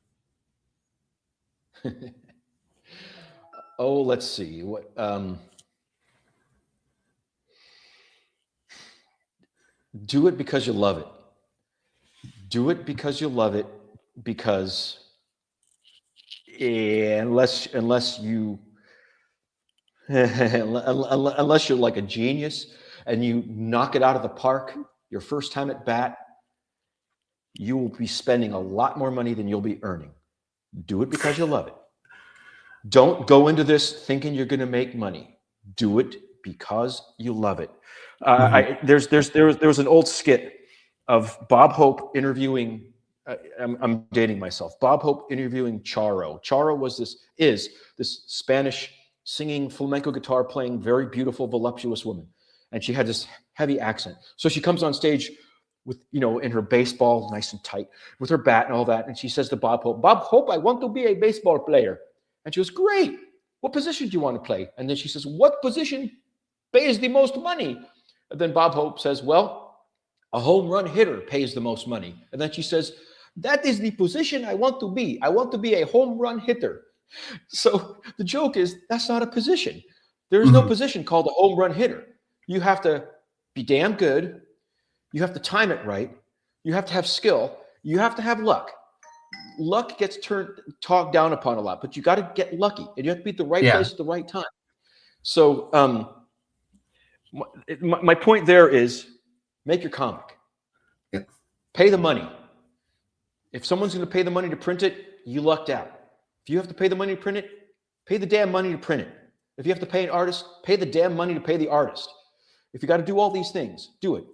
Oh, let's see. What do it because you love it. Do it because you love it, because unless you unless you're like a genius and you knock it out of the park your first time at bat, you will be spending a lot more money than you'll be earning. Do it because you love it. Don't go into this thinking you're going to make money. Do it because you love it. There was an old skit of Bob Hope interviewing. I'm dating myself. Bob Hope interviewing Charo. Charo is this Spanish singing, flamenco guitar playing, very beautiful, voluptuous woman, and she had this heavy accent. So she comes on stage with, in her baseball, nice and tight, with her bat and all that, and she says to Bob Hope, I want to be a baseball player. And she goes, great. What position do you want to play? And then she says, what position pays the most money? And then Bob Hope says, well, a home run hitter pays the most money. And then she says, that is the position I want to be. I want to be a home run hitter. So the joke is, that's not a position. There is no position called a home run hitter. You have to be damn good. You have to time it right. You have to have skill. You have to have luck. Luck gets talked down upon a lot, but you got to get lucky, and you have to be at the right place at the right time. So my point there is, make your comic. Yep. Pay the money. If someone's going to pay the money to print it, you lucked out. If you have to pay the money to print it, pay the damn money to print it. If you have to pay an artist, pay the damn money to pay the artist. If you got to do all these things, do it.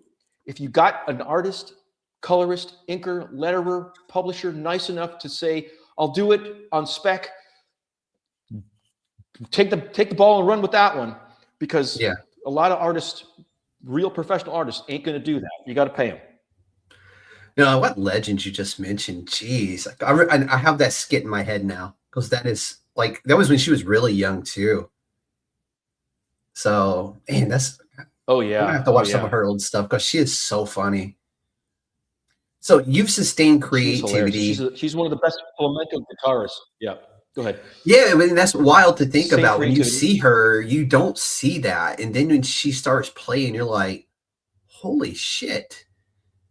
If you got an artist, colorist, inker, letterer, publisher nice enough to say, I'll do it on spec, take the ball and run with that one, because a lot of artists, real professional artists, ain't going to do that. You got to pay them. What legends you just mentioned. Jeez. I have that skit in my head now, because that was when she was really young too. So, man, I have to watch some of her old stuff, because she is so funny. So you've sustained creativity. She's one of the best flamenco guitarists. Yeah, go ahead. Yeah, I mean, that's wild to think about. When you see her, you don't see that. And then when she starts playing, you're like, holy shit,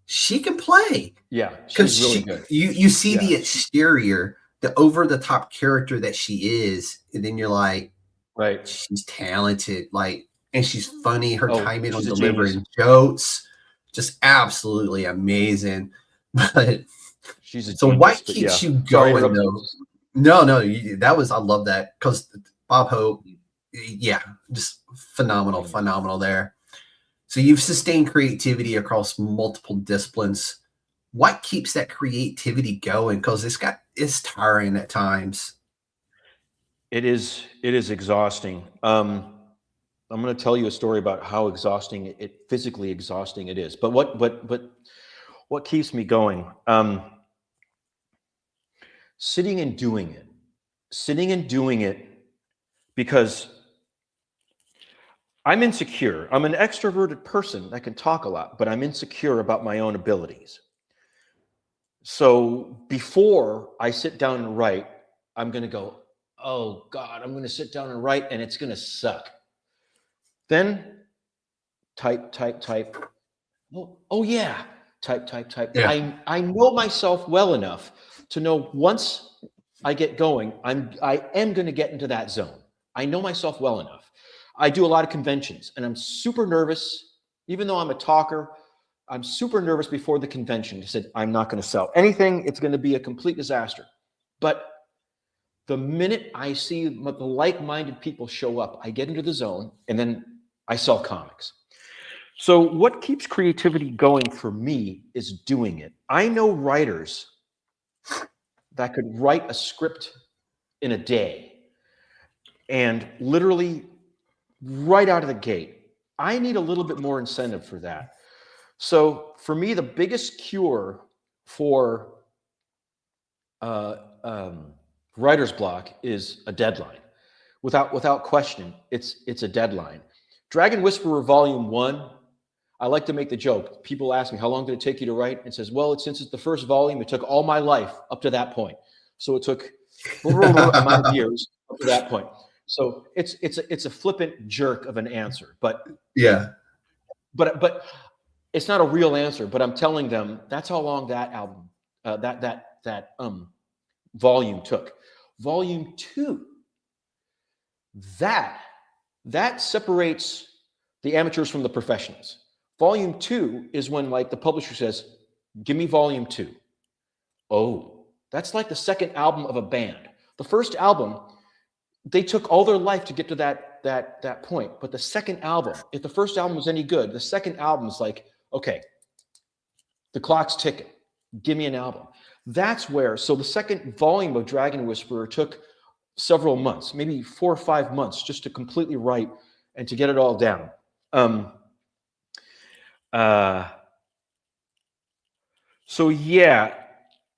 she can play. Yeah, she's really good. You see the exterior, the over-the-top character that she is, and then you're like, right, she's talented, and she's funny. Her timing on delivering jokes, just absolutely amazing. But she's so genius, what keeps you going though? No, I love that, because Bob Hope, just phenomenal there. So you've sustained creativity across multiple disciplines. What keeps that creativity going? Because it's tiring at times. It is exhausting. I'm going to tell you a story about how physically exhausting it is. But What keeps me going? Sitting and doing it because I'm insecure. I'm an extroverted person that can talk a lot, but I'm insecure about my own abilities. So before I sit down and write, I'm going to go, oh God, I'm going to sit down and write and it's going to suck. Then type. Oh yeah, type. Yeah. I know myself well enough to know once I get going, I am going to get into that zone. I know myself well enough. I do a lot of conventions and I'm super nervous. Even though I'm a talker, I'm super nervous before the convention. I said, I'm not going to sell anything. It's going to be a complete disaster. But the minute I see the like-minded people show up, I get into the zone and then I sell comics. So what keeps creativity going for me is doing it. I know writers that could write a script in a day and literally right out of the gate. I need a little bit more incentive for that. So for me, the biggest cure for writer's block is a deadline. Without question, it's a deadline. Dragon Whisperer Volume 1, I like to make the joke. People ask me, how long did it take you to write? And it says, well, since it's the first volume, it took all my life up to that point. So it took amount of years up to that point. So it's a flippant jerk of an answer, but yeah, but it's not a real answer. But I'm telling them that's how long that album, that volume took. Volume 2, that separates the amateurs from the professionals. Volume 2 is when like the publisher says, give me volume 2. Oh, that's like the second album of a band. The first album, they took all their life to get to that point. But the second album, if the first album was any good, the second album is like, okay, the clock's ticking. Give me an album. That's where, so the second volume of Dragon Whisperer took several months, maybe 4 or 5 months just to completely write and to get it all down. So yeah,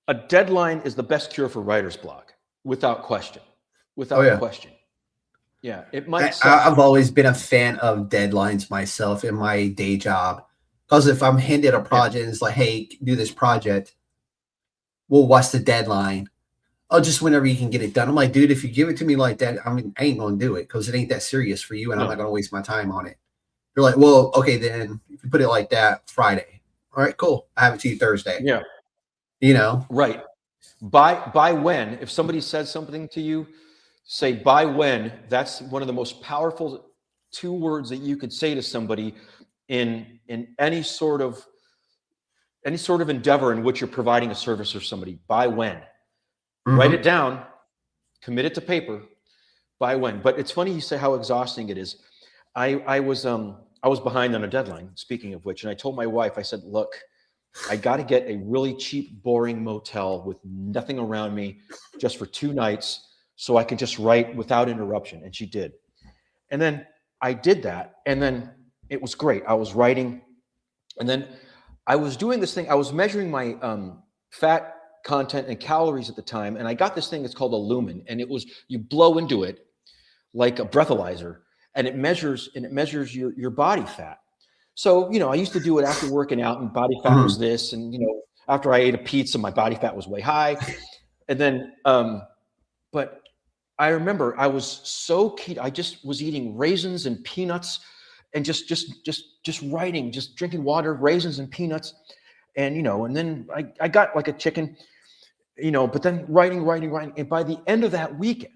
a deadline is the best cure for writer's block, without question. Without question. Yeah, it might suck. I've always been a fan of deadlines myself in my day job. Because if I'm handed a project and it's like, hey, do this project, well, what's the deadline? Oh, just whenever you can get it done. I'm like, dude, if you give it to me like that, I mean, I ain't going to do it because it ain't that serious for you and I'm not going to waste my time on it. You're like, well, okay, then if you put it like that, Friday. All right, cool. I have it to you Thursday. Yeah. You know? Right. By when, if somebody says something to you, say by when. That's one of the most powerful 2 words that you could say to somebody in any sort of endeavor in which you're providing a service or somebody. By when. Mm-hmm. Write it down, commit it to paper, by when. But it's funny you say how exhausting it is. I was behind on a deadline, speaking of which, and I told my wife, I said, look, I got to get a really cheap, boring motel with nothing around me just for 2 nights so I can just write without interruption. And she did. And then I did that. And then it was great. I was writing. And then I was doing this thing. I was measuring my fat content and calories at the time. And I got this thing that's called a lumen. And it was, you blow into it like a breathalyzer. And it measures your body fat. So, I used to do it after working out and body fat was this. And, after I ate a pizza, my body fat was way high. And then, but I remember I was so keto. I just was eating raisins and peanuts and just writing, just drinking water, raisins and peanuts. And, and then I got like a chicken, but then writing. And by the end of that weekend,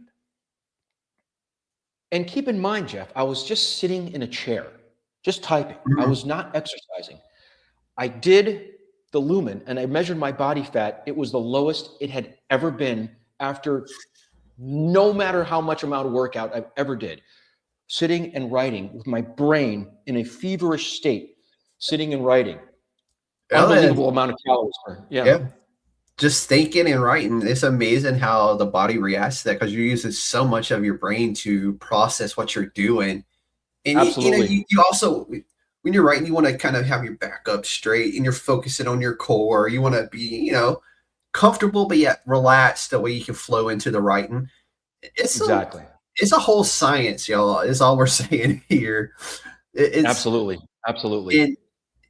and keep in mind, Jeff, I was just sitting in a chair, just typing. I was not exercising. I did the lumen and I measured my body fat. It was the lowest it had ever been after no matter how much amount of workout I've ever did. Sitting and writing with my brain in a feverish state, sitting and writing. Unbelievable amount of calories burned. Yeah. Just thinking and writing, it's amazing how the body reacts to that because you're using so much of your brain to process what you're doing. And absolutely. You also, when you're writing, you want to kind of have your back up straight and you're focusing on your core. You want to be, comfortable, but yet relaxed. That way you can flow into the writing. It's it's a whole science, y'all, is all we're saying here. It's absolutely. And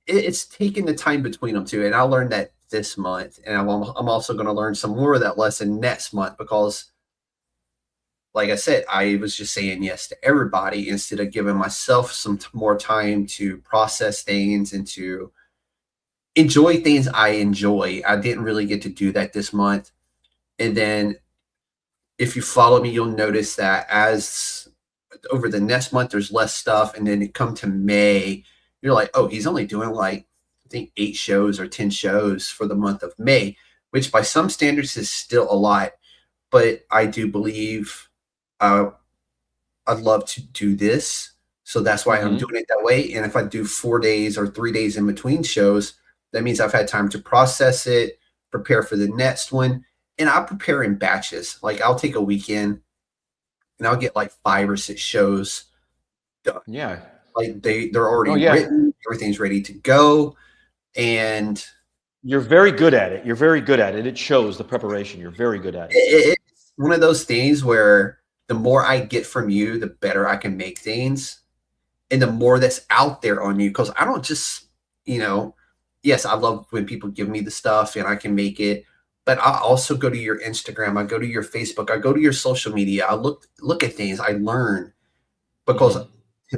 it's taking the time between them too. And I learned that this month, and I'm also going to learn some more of that lesson next month, because like I said, I was just saying yes to everybody instead of giving myself some more time to process things and to enjoy things I enjoy. I didn't really get to do that this month. And then if you follow me, you'll notice that as over the next month, there's less stuff. And then you come to May, you're like, oh, he's only doing like, I think 8 shows or 10 shows for the month of May, which by some standards is still a lot. But I do believe I'd love to do this. So that's why I'm doing it that way. And if I do 4 days or 3 days in between shows, that means I've had time to process it, prepare for the next one. And I'll prepare in batches. Like I'll take a weekend and I'll get like 5 or 6 shows done. Yeah. Like they're already written. Everything's ready to go. And you're very good at it. You're very good at it. It shows the preparation. You're very good at it. It's one of those things where the more I get from you, the better I can make things. And the more that's out there on you. Because I don't just, yes, I love when people give me the stuff and I can make it. But I also go to your Instagram. I go to your Facebook. I go to your social media. I look at things. I learn. Because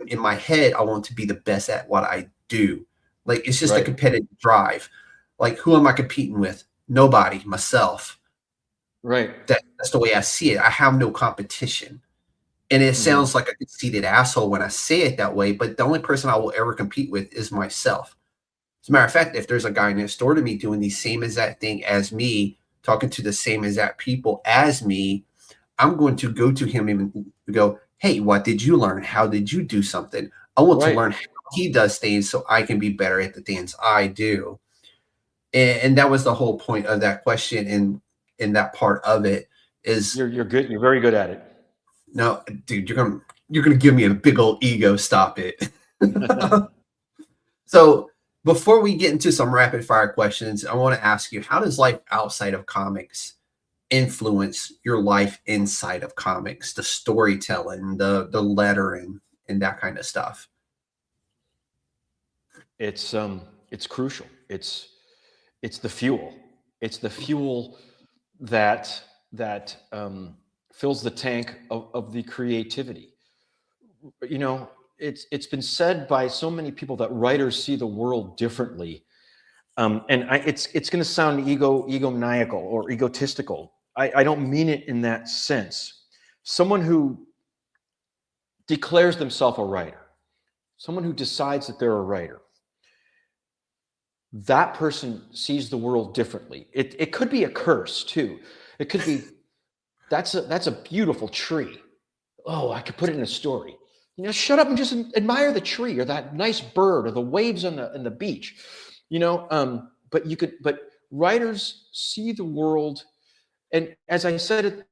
in my head, I want to be the best at what I do. Like, it's just a competitive drive. Like, who am I competing with? Nobody. Myself. Right. That's the way I see it. I have no competition. And it sounds like a conceited asshole when I say it that way, but the only person I will ever compete with is myself. As a matter of fact, if there's a guy next door to me doing the same exact thing as me, talking to the same exact people as me, I'm going to go to him and go, hey, what did you learn? How did you do something? I want to learn how he does things so I can be better at the things I do. And that was the whole point of that question. And in that part of it is you're good. You're very good at it. No, dude, you're gonna give me a big old ego. Stop it. So before we get into some rapid fire questions, I want to ask you, how does life outside of comics influence your life inside of comics? The storytelling, the lettering, and that kind of stuff. It's crucial. It's the fuel. It's the fuel that fills the tank of the creativity. It's been said by so many people that writers see the world differently, it's going to sound egomaniacal or egotistical. I don't mean it in that sense. Someone who declares themselves a writer, someone who decides that they're a writer, that person sees the world differently. It could be a curse too. It could be, that's a beautiful tree. Oh, I could put it in a story. Shut up and just admire the tree or that nice bird or the waves on the beach. But writers see the world, and as I said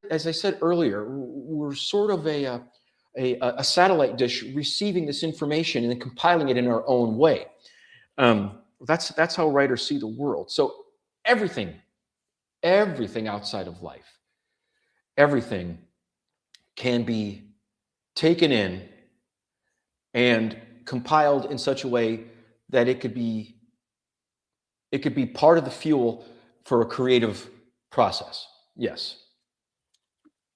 earlier, we're sort of a satellite dish receiving this information and then compiling it in our own way. That's how writers see the world. So everything outside of life, everything can be taken in and compiled in such a way that it could be part of the fuel for a creative process. Yes.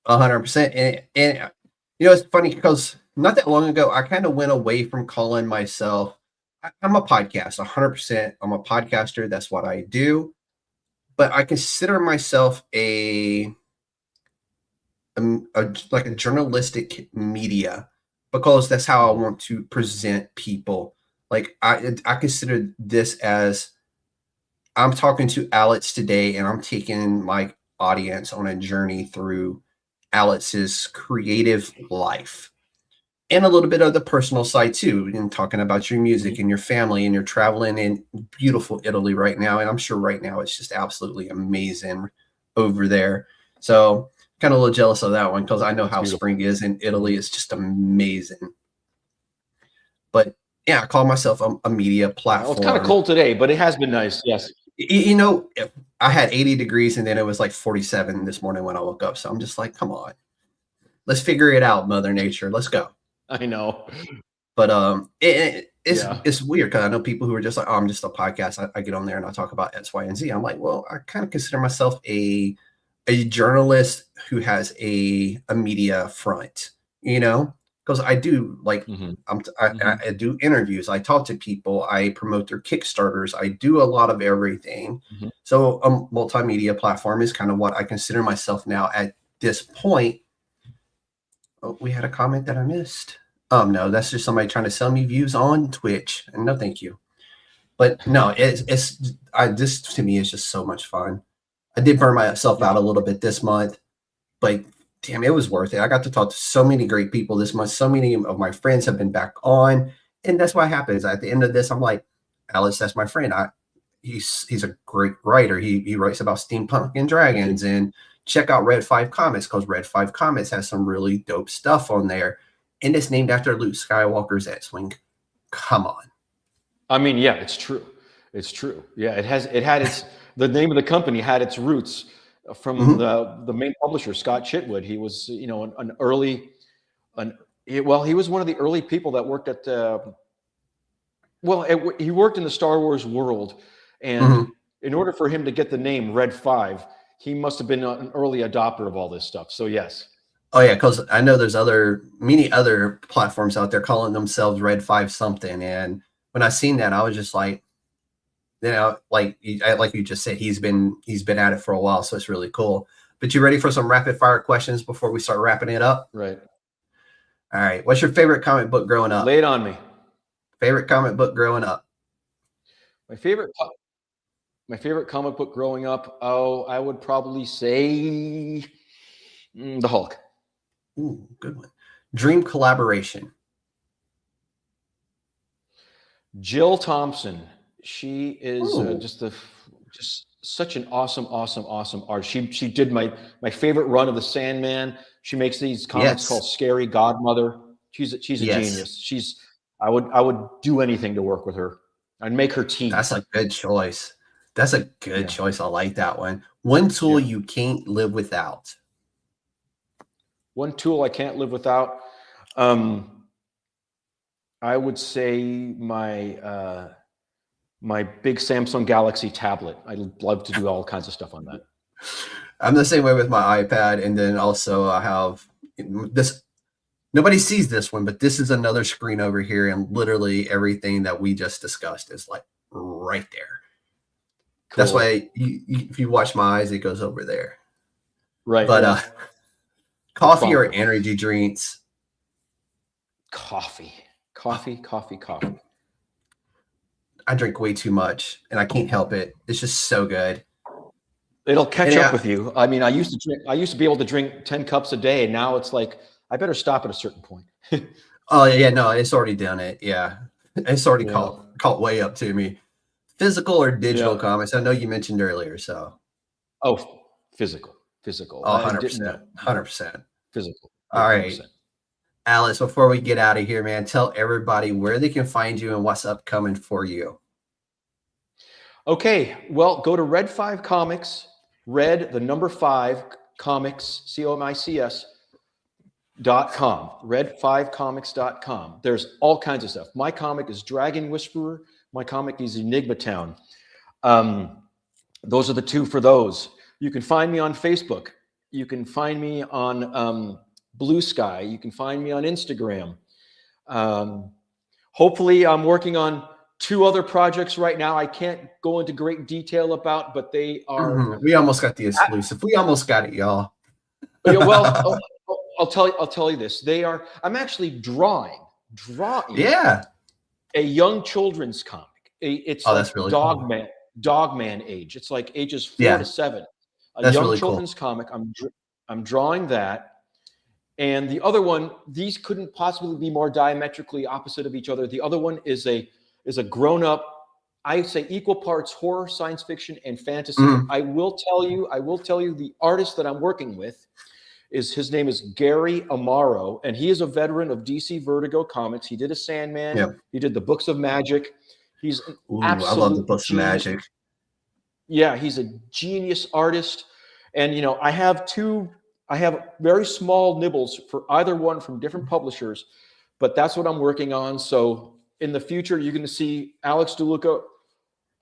100%. And it's funny because not that long ago, I kind of went away from calling myself, I'm a podcast, 100%. I'm a podcaster. That's what I do. But I consider myself a journalistic media, because that's how I want to present people. Like I consider this as, I'm talking to Alex today and I'm taking my audience on a journey through Alex's creative life and a little bit of the personal side too, and talking about your music and your family, and you're traveling in beautiful Italy right now. And I'm sure right now it's just absolutely amazing over there. So kind of a little jealous of that one, because I know how spring is in Italy. It's just amazing. But Yeah, I call myself a media platform. Well, it's kind of cold today, but it has been nice. Yes. You know, I had 80 degrees and then it was like 47 this morning when I woke up. So I'm just like, come on, let's figure it out, Mother Nature. Let's go. I know. But it's weird because I know people who are just like, oh, I'm just a podcast. I get on there and I talk about X, Y, and Z. I'm like, well, I kind of consider myself a journalist who has a media front, you know, because I do like I do interviews. I talk to people. I promote their Kickstarters. I do a lot of everything. So a multimedia platform is kind of what I consider myself now at this point. Oh, we had a comment that I missed. No, that's just somebody trying to sell me views on Twitch. And no, thank you. But no, this to me is just so much fun. I did burn myself out a little bit this month, but damn, it was worth it. I got to talk to so many great people this month. So many of my friends have been back on, and that's what happens. At the end of this, I'm like, Alex, that's my friend. He's a great writer. He writes about steampunk and dragons, and check out Red 5 Comics because Red 5 Comics has some really dope stuff on there. And it's named after Luke Skywalker's X-Wing. Come on. I mean, yeah, it's true. It's true. Yeah, it had its the name of the company had its roots from the main publisher, Scott Chitwood. He was, you know, he was one of the early people that worked at he worked in the Star Wars world, and in order for him to get the name Red 5, he must have been an early adopter of all this stuff. So yes. Oh yeah, because I know there's many other platforms out there calling themselves Red 5 something, and when I seen that, I was just like, you know, like you just said, he's been at it for a while, so it's really cool. But you ready for some rapid fire questions before we start wrapping it up? Right. All right. What's your favorite comic book growing up? Lay it on me. Favorite comic book growing up? My favorite comic book growing up. Oh, I would probably say the Hulk. Ooh, good one. Dream collaboration. Jill Thompson. She is just such an awesome artist. She did my favorite run of the Sandman. She makes these comics called Scary Godmother. She's a genius. I would do anything to work with her. I'd make her team. That's a good choice. That's a good choice. I like that one. One tool you can't live without. One tool I can't live without. I would say my big Samsung Galaxy tablet. I love to do all kinds of stuff on that. I'm the same way with my iPad, and then also I have this. Nobody sees this one, but this is another screen over here, and literally everything that we just discussed is like right there. Cool. That's why if you watch my eyes, it goes over there. Right. But coffee or energy drinks? Coffee. I drink way too much, and I can't help it. It's just so good. It'll catch up with you. I mean, I used to be able to drink 10 cups a day, and now it's like I better stop at a certain point. Oh yeah, no, it's already done it. Yeah, it's already caught way up to me. Physical or digital comics? I know you mentioned earlier. So, physical. Oh, 100%. 100%. Physical. 100%. All right, Alex. Before we get out of here, man, tell everybody where they can find you and what's upcoming for you. Okay, well, go to Red 5 Comics. Red, the number 5 comics, COMICS.com, red5comics.com. There's all kinds of stuff. My comic is Dragon Whisperer. My comic is Enigma Town. Those are the two for those. You can find me on Facebook. You can find me on Bluesky. You can find me on Instagram. Hopefully, I'm working on 2 other projects right now I can't go into great detail about, but they are. We almost got the exclusive. We almost got it, y'all. Well, I'll tell you this. I'm actually drawing. Yeah. A young children's comic. It's like that's really Dogman age. It's like ages 4 to 7. That's young really children's comic. I'm drawing that. And the other one, these couldn't possibly be more diametrically opposite of each other. The other one is a grown-up, I say equal parts horror, science fiction, and fantasy. I will tell you the artist that I'm working with his name is Gary Amaro, and he is a veteran of DC Vertigo Comics. He did a Sandman. Yep. He did the Books of Magic. He's an absolute I love the Books of genius. Magic. Yeah, he's a genius artist. And, you know, I have very small nibbles for either one from different publishers, but that's what I'm working on. So in the future, you're going to see Alex De Luca,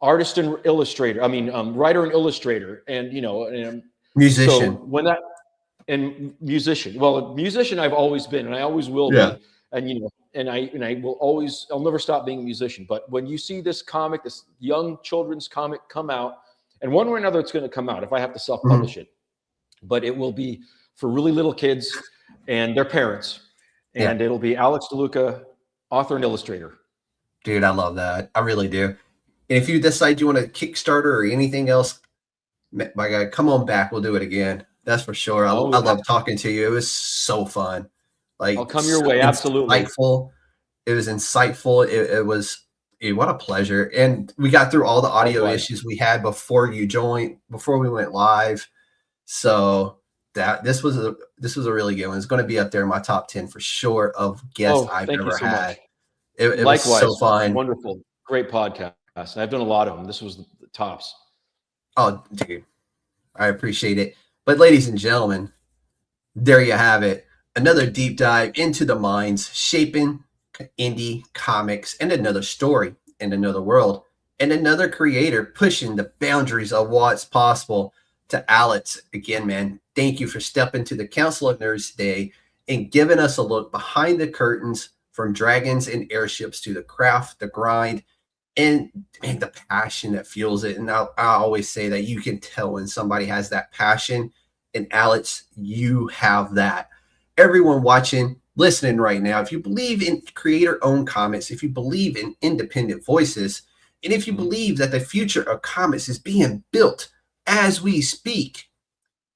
artist and illustrator. I mean, writer and illustrator, and, you know, and Musician. So and musician. Well, a musician I've always been, and I always will Yeah. be. And, you know, and I will always, I'll never stop being a musician. But when you see this comic, this young children's comic come out, and one way or another, it's going to come out if I have to self-publish it. But it will be for really little kids and their parents. And it'll be Alex De Luca, author and illustrator. Dude, I love that. I really do. And if you decide you want a Kickstarter or anything else, my guy, come on back. We'll do it again. That's for sure. I love talking to you. It was so fun. Like, I'll come your way. Absolutely. Insightful. It was insightful. It was what a pleasure. And we got through all the audio issues we had before you joined, before we went live. So this was a really good one. It's going to be up there in my top 10 for sure of guests I've ever had. It was so fun. Wonderful. Great podcast. I've done a lot of them. This was the tops. Oh, dude, I appreciate it. But ladies and gentlemen, there you have it. Another deep dive into the minds shaping indie comics, and another story and another world and another creator pushing the boundaries of what's possible. To Alex, again, man, thank you for stepping to the Council of Nerds today and giving us a look behind the curtains, from dragons and airships to the craft, the grind, and the passion that fuels it. And I always say that you can tell when somebody has that passion, and Alex, you have that. Everyone watching, listening right now, if you believe in creator-owned comics, if you believe in independent voices, and if you believe that the future of comics is being built as we speak,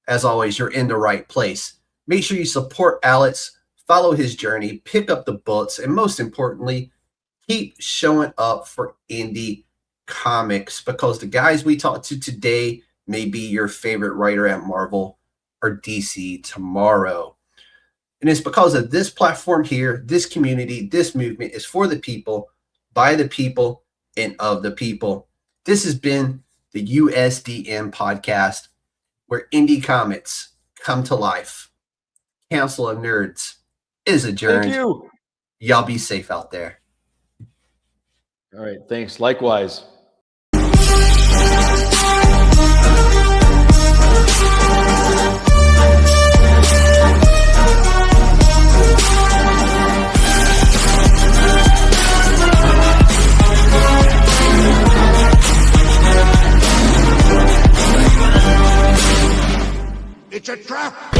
as always, you're in the right place. Make sure you support Alex, follow his journey, pick up the books, and most importantly, keep showing up for indie comics, because the guys we talked to today may be your favorite writer at Marvel or DC tomorrow. And it's because of this platform here, this community, this movement is for the people, by the people, and of the people. This has been the USDN Podcast, where indie comics come to life. Council of Nerds is adjourned. Thank you. Y'all be safe out there. All right. Thanks. Likewise. It's a trap!